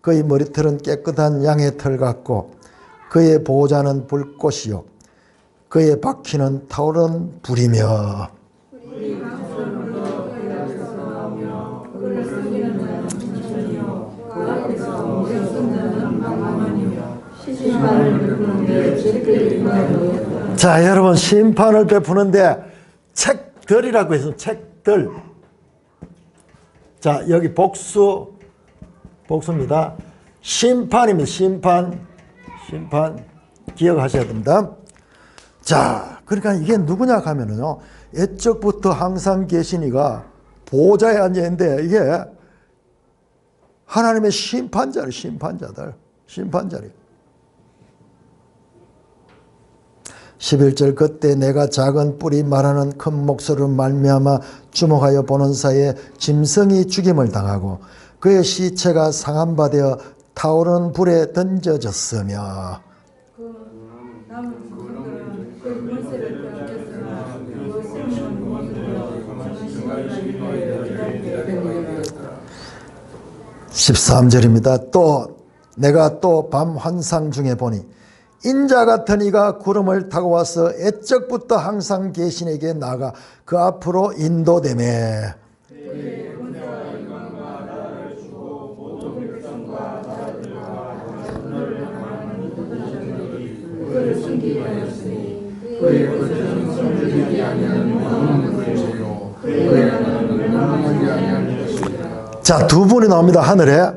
그의 머리털은 깨끗한 양의 털 같고 그의 보좌는 불꽃이요 그의 바퀴는 타오른 불이며. 자, 여러분, 심판을 베푸는데 책들이라고 해서 책들. 자, 여기 복수입니다. 심판입니다. 심판 기억하셔야 됩니다. 자, 그러니까 이게 누구냐 하면은요, 옛적부터 항상 계시니가 보좌에 앉아 있는데 이게 하나님의 심판자리. 11절 그때 내가 작은 뿔이 말하는 큰 목소리로 말미암아 주목하여 보는 사이에 짐승이 죽임을 당하고 그의 시체가 상한 바 되어 타오르는 불에 던져졌으며. (13절입니다) 또 내가 또 밤 환상 중에 보니 인자 같은 이가 구름을 타고 와서 옛적부터 항상 계신 에게 나가 그 앞으로 인도되매. 자, 두 분이 나옵니다. 하늘에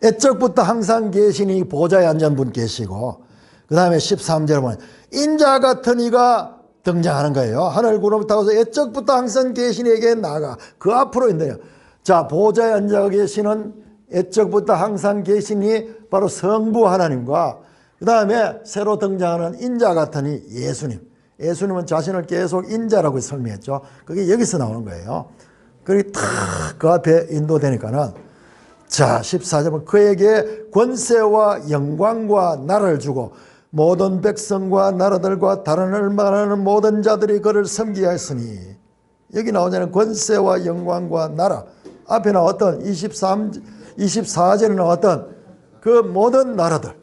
옛적부터 항상 계시니 보좌에 앉은 분 계시고 그 다음에 13절에 보면 인자 같은 이가 등장하는 거예요. 하늘 구름을 타고서 옛적부터 항상 계신 이에게 나가 그 앞으로 인도해요. 자, 보좌에 앉아 계시는 옛적부터 항상 계시니 바로 성부 하나님과 그 다음에 새로 등장하는 인자 같은 이 예수님. 예수님은 자신을 계속 인자라고 설명했죠. 그게 여기서 나오는 거예요. 그리고 탁 그 앞에 인도되니까는 자, 14절은 그에게 권세와 영광과 나라를 주고 모든 백성과 나라들과 다른을 말하는 모든 자들이 그를 섬기게 했으니. 여기 나오자는 권세와 영광과 나라. 앞에 나왔던 24절에 나왔던 그 모든 나라들,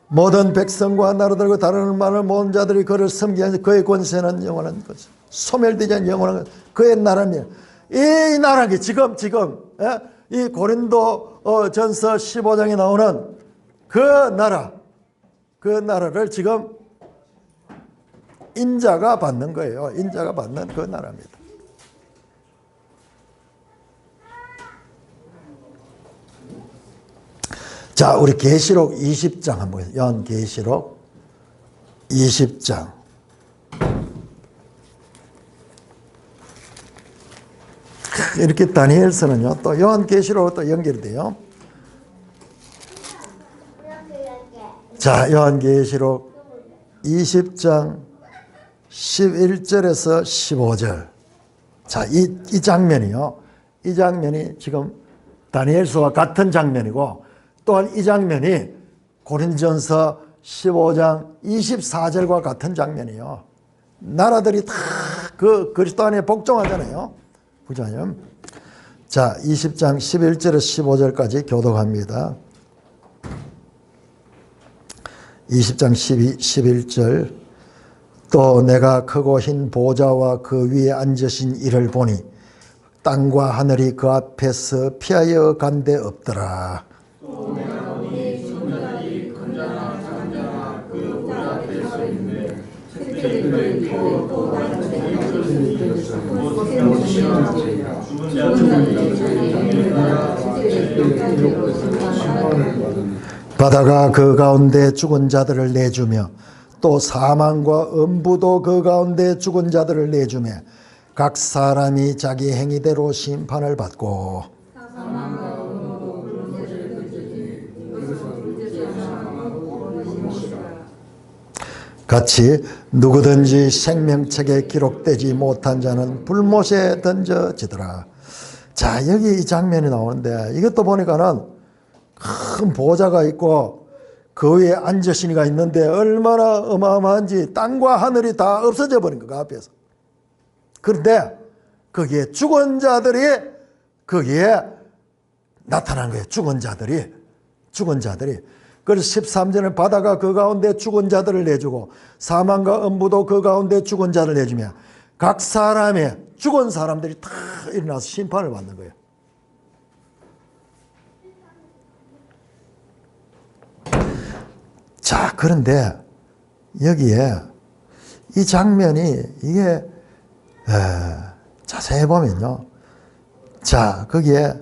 모든 백성과 나라들과 다른 말을 모든 자들이 그를 섬기게 하니 그의 권세는 영원한 것, 소멸되지 않는 영원한 것, 그의 나라는 이 나라가 지금 이 고린도 전서 15장에 나오는 그 나라를 지금 인자가 받는 거예요. 인자가 받는 그 나라입니다. 자, 우리 계시록 20장 한번 보겠습니다. 요한계시록 20장. 이렇게 다니엘서는요, 또 요한계시록과 또 연결이 돼요. 자, 요한계시록 20장 11절에서 15절. 자, 이 장면이요. 이 장면이 지금 다니엘서와 같은 장면이고, 또한 이 장면이 고린전서 15장 24절과 같은 장면이요. 나라들이 다 그 그리스도 안에 복종하잖아요. 그죠? 자, 20장 11절에서 15절까지 교독합니다. 20장 11절. 또 내가 크고 흰 보좌와 그 위에 앉으신 이를 보니 땅과 하늘이 그 앞에서 피하여 간 데 없더라. 또 내가 보니 천자들이 큰 자나 작은 자나 그 보좌 앞에 서 있는데 책들을 펴고 또 다른 책이 없으니 곧 병치와 죽은 자들이 자기의 나라 바다가 그 가운데 죽은 자들을 내주며 또 사망과 음부도 그 가운데 죽은 자들을 내주며 각 사람이 자기 행위대로 심판을 받고 같이 누구든지 생명책에 기록되지 못한 자는 불못에 던져지더라. 자, 여기 이 장면이 나오는데 이것도 보니까는 큰 보좌가 있고 그 위에 앉으시니가 있는데 얼마나 어마어마한지 땅과 하늘이 다 없어져 버린 거야, 그 앞에서. 그런데 거기에 죽은 자들이 거기에 나타난 거예요. 죽은 자들이. 그래서 13절에 바다가 그 가운데 죽은 자들을 내주고 사망과 음부도 그 가운데 죽은 자를 내주며 각 사람의 죽은 사람들이 다 일어나서 심판을 받는 거예요. 자, 그런데 여기에 이 장면이 이게 자세히 보면요. 자, 거기에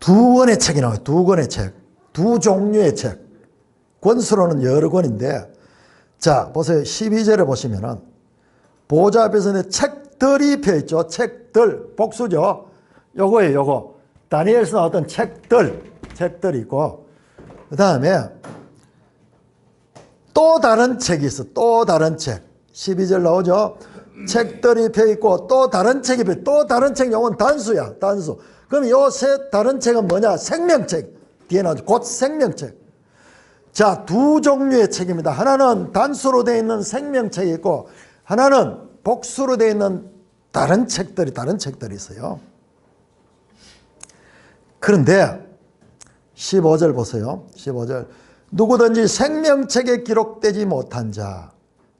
두 권의 책이 나와요. 두 권의 책. 두 종류의 책. 권수로는 여러 권인데, 자, 보세요. 12절에 보시면은 보좌 앞에서는 책들이 펴있죠. 책들. 복수죠. 요거예요, 요거. 다니엘서 나왔던 책들이 있고, 그 다음에 또 다른 책이 있어. 또 다른 책. 12절 나오죠. 책들이 펴있고 또 다른 책이 펴. 또 다른 책, 요건 단수야. 단수. 그럼 요 다른 책은 뭐냐? 생명책. 뒤에 나오죠. 곧 생명책. 자, 두 종류의 책입니다. 하나는 단수로 되어 있는 생명책이 있고 하나는 복수로 되어 있는 다른 책들이 있어요. 그런데 15절 보세요. 15절. 누구든지 생명책에 기록되지 못한 자.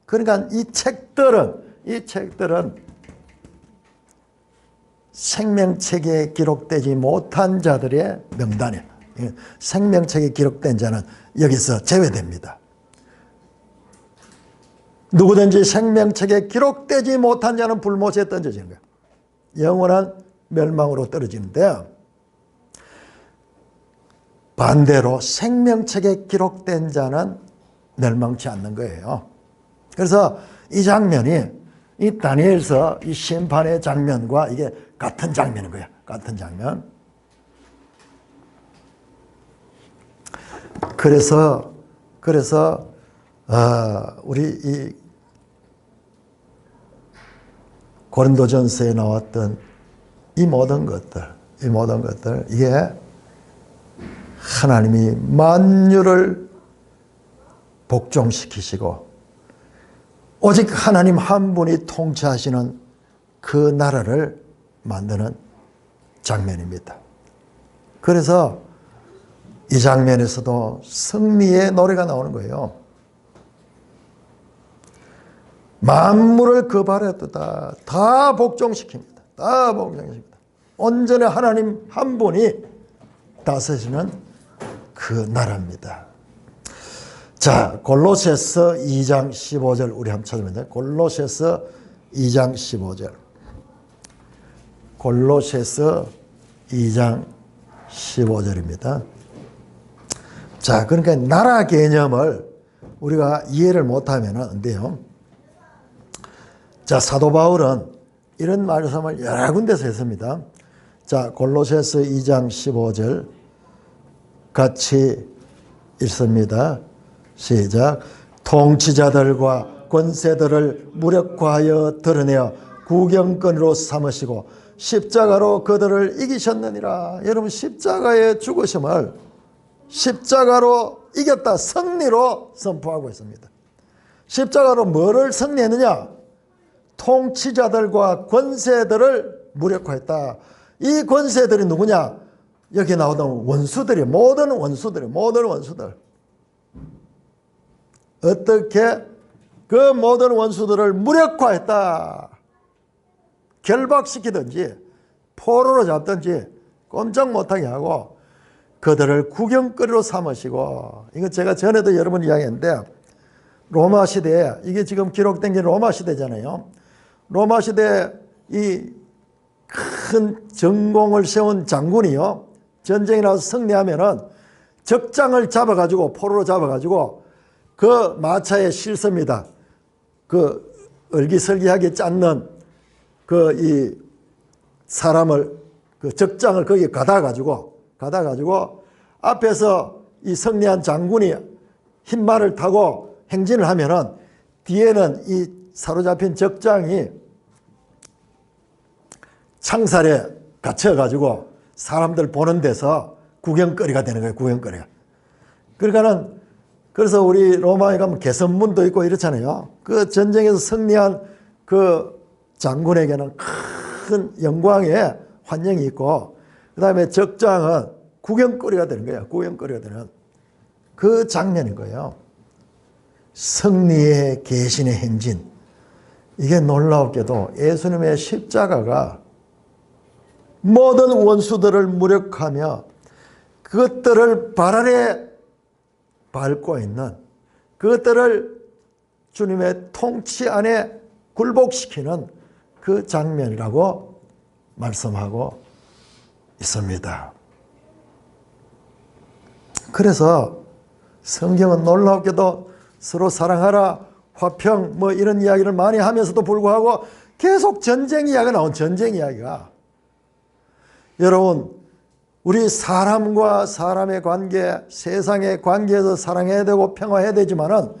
그러니까 이 책들은 생명책에 기록되지 못한 자들의 명단이에요. 생명책에 기록된 자는 여기서 제외됩니다. 누구든지 생명책에 기록되지 못한 자는 불못에 던져지는 거예요. 영원한 멸망으로 떨어지는데, 반대로 생명책에 기록된 자는 멸망치 않는 거예요. 그래서 이 장면이 이 다니엘서 이 심판의 장면과 이게 같은 장면인 거예요. 같은 장면. 그래서 우리 이 고린도전서에 나왔던 이 모든 것들 이게 하나님이 만유를 복종시키시고 오직 하나님 한 분이 통치하시는 그 나라를 만드는 장면입니다. 그래서 이 장면에서도 승리의 노래가 나오는 거예요. 만물을 그 발에 두다 다 복종시킵니다. 다 복종시킵니다. 온전히 하나님 한 분이 다스리시는 그 나라입니다. 자, 골로새서 2장 15절 우리 한번 찾으면 돼요. 골로새서 2장 15절. 골로새서 2장 15절입니다. 자, 그러니까 나라 개념을 우리가 이해를 못하면 안 돼요. 자, 사도 바울은 이런 말씀을 여러 군데서 했습니다. 자, 골로새서 2장 15절 같이 읽습니다. 시작. 통치자들과 권세들을 무력화하여 드러내어 구경거리로 삼으시고 십자가로 그들을 이기셨느니라. 여러분, 십자가의 죽으심을 십자가로 이겼다, 승리로 선포하고 있습니다. 십자가로 뭐를 승리했느냐? 통치자들과 권세들을 무력화했다. 이 권세들이 누구냐? 여기 나오던 원수들이, 모든 원수들. 어떻게 그 모든 원수들을 무력화했다. 결박시키든지 포로로 잡든지 꼼짝 못하게 하고 그들을 구경거리로 삼으시고, 이거 제가 전에도 여러 번 이야기했는데, 로마 시대에, 이게 지금 기록된 게 로마 시대잖아요. 로마 시대에 이 큰 전공을 세운 장군이요, 전쟁에 나서 승리하면은 적장을 잡아가지고, 포로로 잡아가지고 그 마차에 실습니다. 그 얼기설기하게 짰는 그 이 사람을, 그 적장을 거기에 가다 가지고 앞에서 이 승리한 장군이 흰말을 타고 행진을 하면은 뒤에는 이 사로잡힌 적장이 창살에 갇혀가지고 사람들 보는 데서 구경거리가 되는 거예요. 구경거리가. 그러니까는, 그래서 우리 로마에 가면 개선문도 있고 이렇잖아요. 그 전쟁에서 승리한 그 장군에게는 큰 영광의 환영이 있고, 그 다음에 적장은 구경거리가 되는 거예요. 구경거리가 되는 그 장면인 거예요. 승리의 계신의 행진. 이게 놀라웠게도 예수님의 십자가가 모든 원수들을 무력하며 그것들을 발 아래 밟고 있는, 그것들을 주님의 통치 안에 굴복시키는 그 장면이라고 말씀하고 있습니다. 그래서 성경은 놀랍게도 서로 사랑하라, 화평, 뭐 이런 이야기를 많이 하면서도 불구하고 계속 전쟁 이야기가 나온, 전쟁 이야기가. 여러분, 우리 사람과 사람의 관계, 세상의 관계에서 사랑해야 되고 평화해야 되지만은,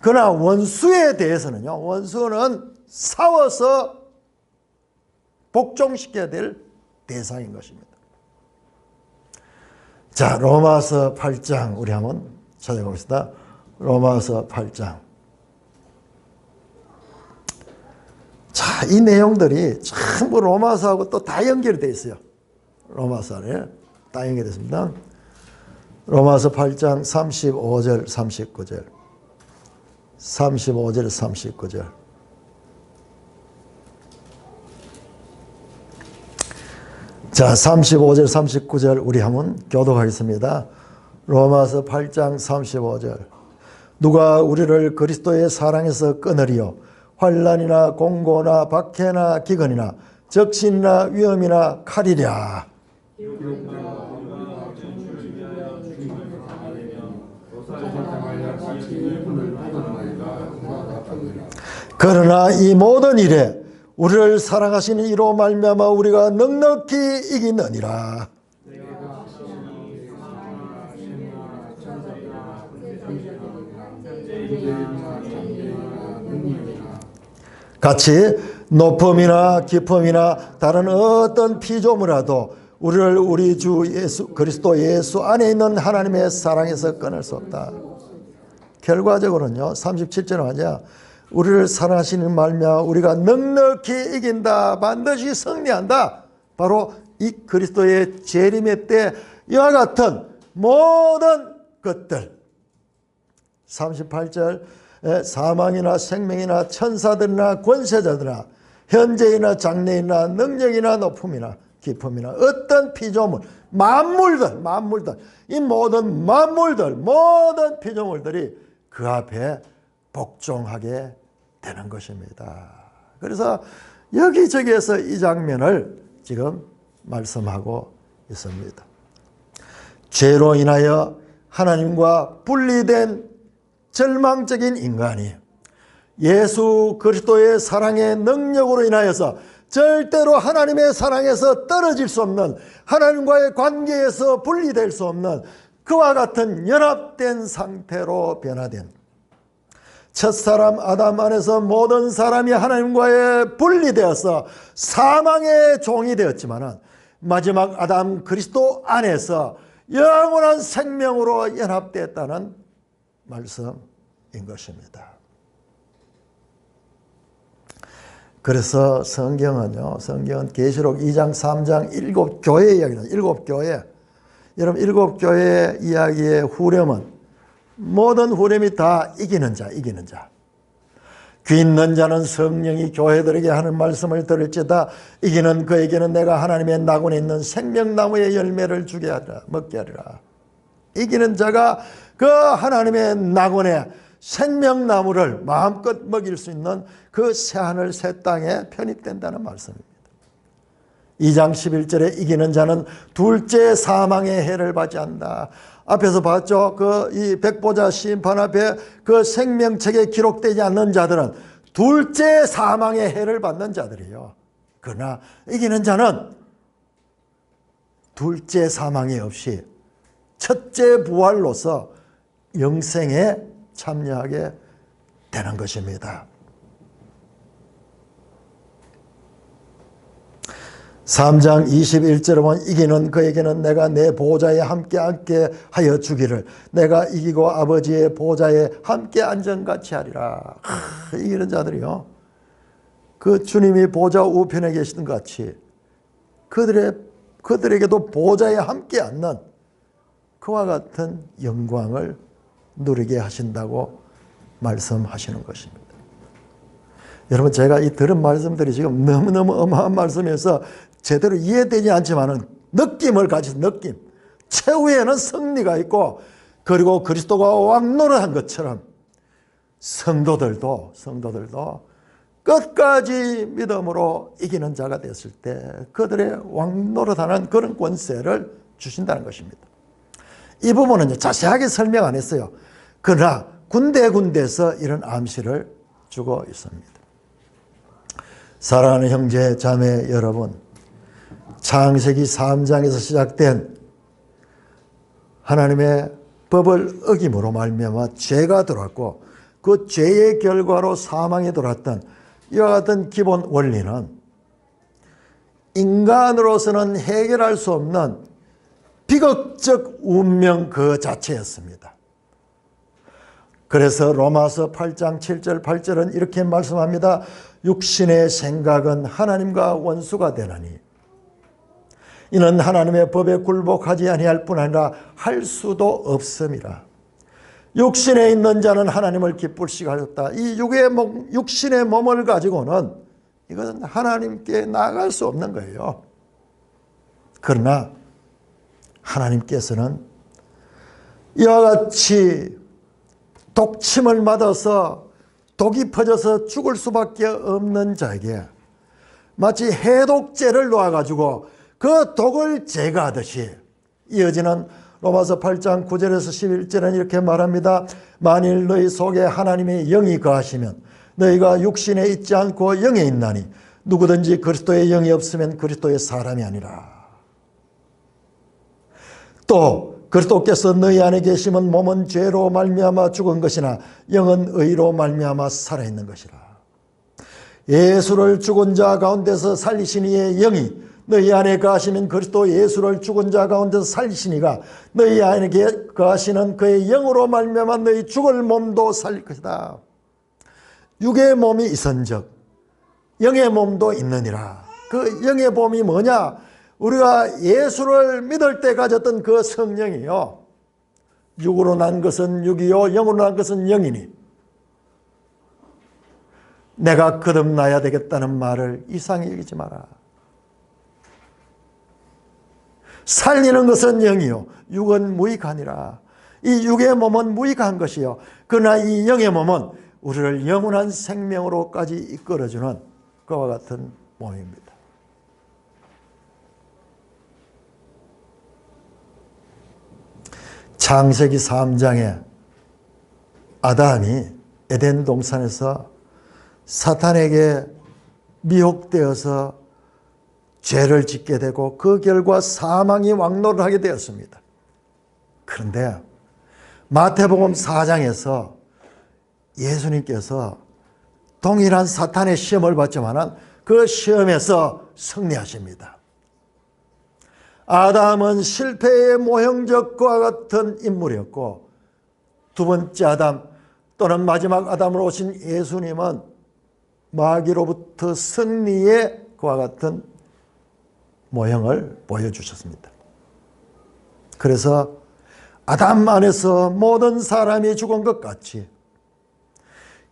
그러나 원수에 대해서는요, 원수는 싸워서 복종시켜야 될 대상인 것입니다. 자, 로마서 8장 우리 한번 찾아보겠습니다. 로마서 8장. 자, 이 내용들이 전부 로마서하고 또 다 연결이 되어 있어요. 로마서 안에 다 연결됐습니다. 로마서 8장 35절 39절 35절 39절. 자, 35절 39절 우리 한번 교독하겠습니다. 로마서 8장 35절. 누가 우리를 그리스도의 사랑에서 끊으리요? 환난이나 공고나 박해나 기근이나 적신이나 위험이나 칼이랴. 그러나 이 모든 일에 우리를 사랑하시는 이로 말미암아 우리가 넉넉히 이기느니라. 같이 높음이나 깊음이나 다른 어떤 피조물이라도 우리를 우리 주 예수 그리스도 예수 안에 있는 하나님의 사랑에서 끊을 수 없다. 결과적으로는요, 37절에 하자 우리를 사랑하시는 말미암아 우리가 넉넉히 이긴다, 반드시 승리한다. 바로 이 그리스도의 재림의 때 이와 같은 모든 것들. 38절 사망이나 생명이나 천사들이나 권세자들이나 현재이나 장래이나 능력이나 높음이나 깊음이나 어떤 피조물, 만물들 이 모든 만물들, 모든 피조물들이 그 앞에 복종하게 되는 것입니다. 그래서 여기저기에서 이 장면을 지금 말씀하고 있습니다. 죄로 인하여 하나님과 분리된 절망적인 인간이 예수 그리스도의 사랑의 능력으로 인하여서 절대로 하나님의 사랑에서 떨어질 수 없는, 하나님과의 관계에서 분리될 수 없는 그와 같은 연합된 상태로 변화된, 첫사람 아담 안에서 모든 사람이 하나님과의 분리되어서 사망의 종이 되었지만 마지막 아담 그리스도 안에서 영원한 생명으로 연합되었다는 말씀인 것입니다. 그래서 성경은 계시록 2장 3장 7교회 이야기입니다. 7교회. 여러분 7교회 이야기의 후렴은 모든 후렴이 다 이기는 자. 귀 있는 자는 성령이 교회들에게 하는 말씀을 들을지다. 이기는 그에게는 내가 하나님의 낙원에 있는 생명나무의 열매를 주게 하리라. 먹게 하리라. 이기는 자가 그 하나님의 낙원에 생명나무를 마음껏 먹일 수 있는 그 새하늘 새 땅에 편입된다는 말씀입니다. 2장 11절에 이기는 자는 둘째 사망의 해를 받지 않는다. 앞에서 봤죠. 이 백보자 심판 앞에 그 생명책에 기록되지 않는 자들은 둘째 사망의 해를 받는 자들이에요. 그러나 이기는 자는 둘째 사망이 없이 첫째 부활로서 영생에 참여하게 되는 것입니다. 3장 21절에 보면 이기는 그에게는 내가 내 보좌에 함께 앉게 하여 주기를 내가 이기고 아버지의 보좌에 함께 앉은같이 하리라. 이기는 자들이요, 그 주님이 보좌 우편에 계시던 같이 그들에게도 보좌에 함께 앉는 그와 같은 영광을 누리게 하신다고 말씀하시는 것입니다. 여러분, 제가 이 들은 말씀들이 지금 너무너무 어마어마한 말씀이어서 제대로 이해되지 않지만은 느낌을 가지서 최후에는 승리가 있고, 그리고 그리스도가 왕노릇한 것처럼 성도들도 끝까지 믿음으로 이기는 자가 됐을 때 그들의 왕노릇하는 그런 권세를 주신다는 것입니다. 이 부분은 자세하게 설명 안 했어요. 그러나 군데군데서 이런 암시를 주고 있습니다. 사랑하는 형제 자매 여러분, 창세기 3장에서 시작된 하나님의 법을 어김으로 말미암아 죄가 들어왔고 그 죄의 결과로 사망이 들어왔던 이와 같은 기본 원리는 인간으로서는 해결할 수 없는 비극적 운명 그 자체였습니다. 그래서 로마서 8장 7절 8절은 이렇게 말씀합니다. 육신의 생각은 하나님과 원수가 되나니 이는 하나님의 법에 굴복하지 아니할 뿐 아니라 할 수도 없음이라. 육신에 있는 자는 하나님을 기쁘시게 하였다. 이 육신의 몸을 가지고는 이것은 하나님께 나아갈 수 없는 거예요. 그러나 하나님께서는 이와 같이 독침을 맞아서 독이 퍼져서 죽을 수밖에 없는 자에게 마치 해독제를 놓아가지고 그 독을 제거하듯이 이어지는 로마서 8장 9절에서 11절은 이렇게 말합니다. 만일 너희 속에 하나님의 영이 거하시면 너희가 육신에 있지 않고 영에 있나니 누구든지 그리스도의 영이 없으면 그리스도의 사람이 아니라. 또 그리스도께서 너희 안에 계시면 몸은 죄로 말미암아 죽은 것이나 영은 의로 말미암아 살아있는 것이라. 예수를 죽은 자 가운데서 살리신 이의 영이 너희 안에 거하시면 그리스도 예수를 죽은 자 가운데서 살리시니가 너희 안에 거하시는 그의 영으로 말미암아 너희 죽을 몸도 살릴 것이다. 육의 몸이 있은즉 영의 몸도 있느니라. 그 영의 몸이 뭐냐? 우리가 예수를 믿을 때 가졌던 그 성령이요, 육으로 난 것은 육이요 영으로 난 것은 영이니 내가 거듭나야 되겠다는 말을 이상히 여기지 마라. 살리는 것은 영이요 육은 무익하니라. 이 육의 몸은 무익한 것이요 그러나 이 영의 몸은 우리를 영원한 생명으로까지 이끌어주는 그와 같은 몸입니다. 창세기 3장에 아담이 에덴 동산에서 사탄에게 미혹되어서 죄를 짓게 되고 그 결과 사망이 왕노를 하게 되었습니다. 그런데 마태복음 4장에서 예수님께서 동일한 사탄의 시험을 받지만 그 시험에서 승리하십니다. 아담은 실패의 모형적과 같은 인물이었고, 두 번째 아담 또는 마지막 아담으로 오신 예수님은 마귀로부터 승리의 그와 같은 모형을 보여주셨습니다. 그래서 아담 안에서 모든 사람이 죽은 것 같이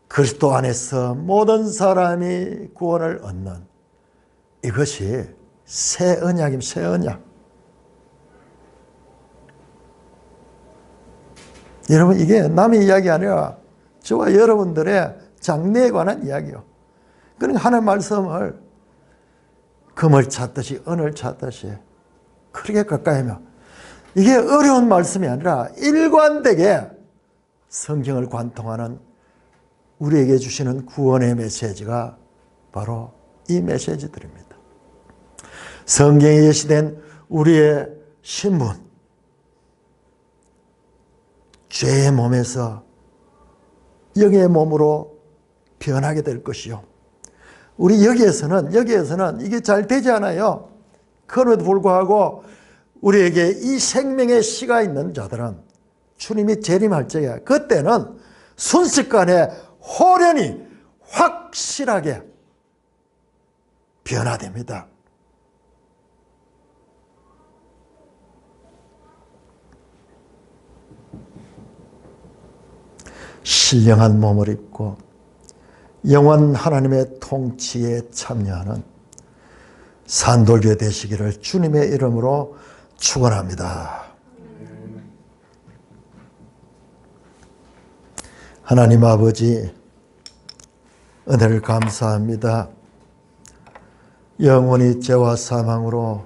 그리스도 안에서 모든 사람이 구원을 얻는, 이것이 새 언약입니다. 새 언약. 여러분, 이게 남의 이야기 아니라 저와 여러분들의 장래에 관한 이야기요. 그러니까 하나님 말씀을 금을 찾듯이 은을 찾듯이 그렇게 가까이 하며, 이게 어려운 말씀이 아니라 일관되게 성경을 관통하는 우리에게 주시는 구원의 메시지가 바로 이 메시지들입니다. 성경에 예시된 우리의 신분, 죄의 몸에서 영의 몸으로 변하게 될 것이요. 우리 여기에서는 이게 잘 되지 않아요. 그럼에도 불구하고 우리에게 이 생명의 씨가 있는 자들은 주님이 재림할 적에 그때는 순식간에 호련히 확실하게 변화됩니다. 신령한 몸을 입고 영원 하나님의 통치에 참여하는 산돌교회 되시기를 주님의 이름으로 축원합니다. 하나님 아버지, 은혜를 감사합니다. 영원히 죄와 사망으로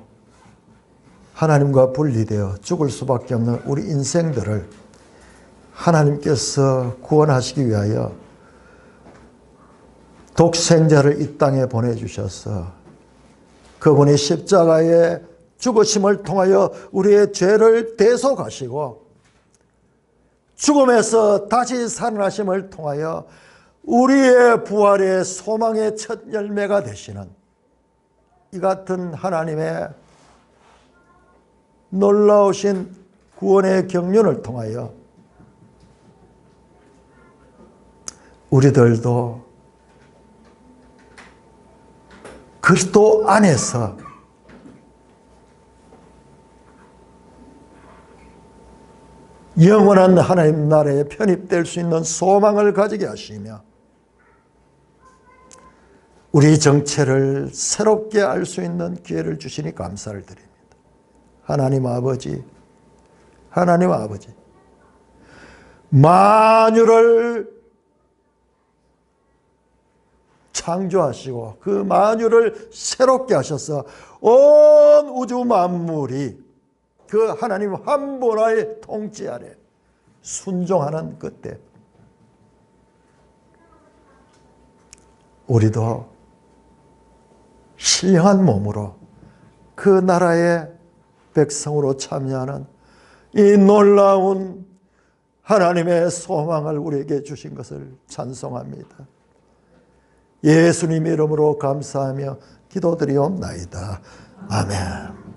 하나님과 분리되어 죽을 수밖에 없는 우리 인생들을 하나님께서 구원하시기 위하여 독생자를 이 땅에 보내주셔서 그분이 십자가의 죽으심을 통하여 우리의 죄를 대속하시고 죽음에서 다시 살아나심을 통하여 우리의 부활의 소망의 첫 열매가 되시는 이 같은 하나님의 놀라우신 구원의 경륜을 통하여 우리들도 그리스도 안에서 영원한 하나님 나라에 편입될 수 있는 소망을 가지게 하시며 우리 정체를 새롭게 알 수 있는 기회를 주시니 감사를 드립니다. 하나님 아버지, 만유를 창조하시고 그 만유를 새롭게 하셔서 온 우주 만물이 그 하나님 한 분의 통치 아래 순종하는 그때 우리도 신령한 몸으로 그 나라의 백성으로 참여하는 이 놀라운 하나님의 소망을 우리에게 주신 것을 찬송합니다. 예수님의 이름으로 감사하며 기도드리옵나이다. 아멘.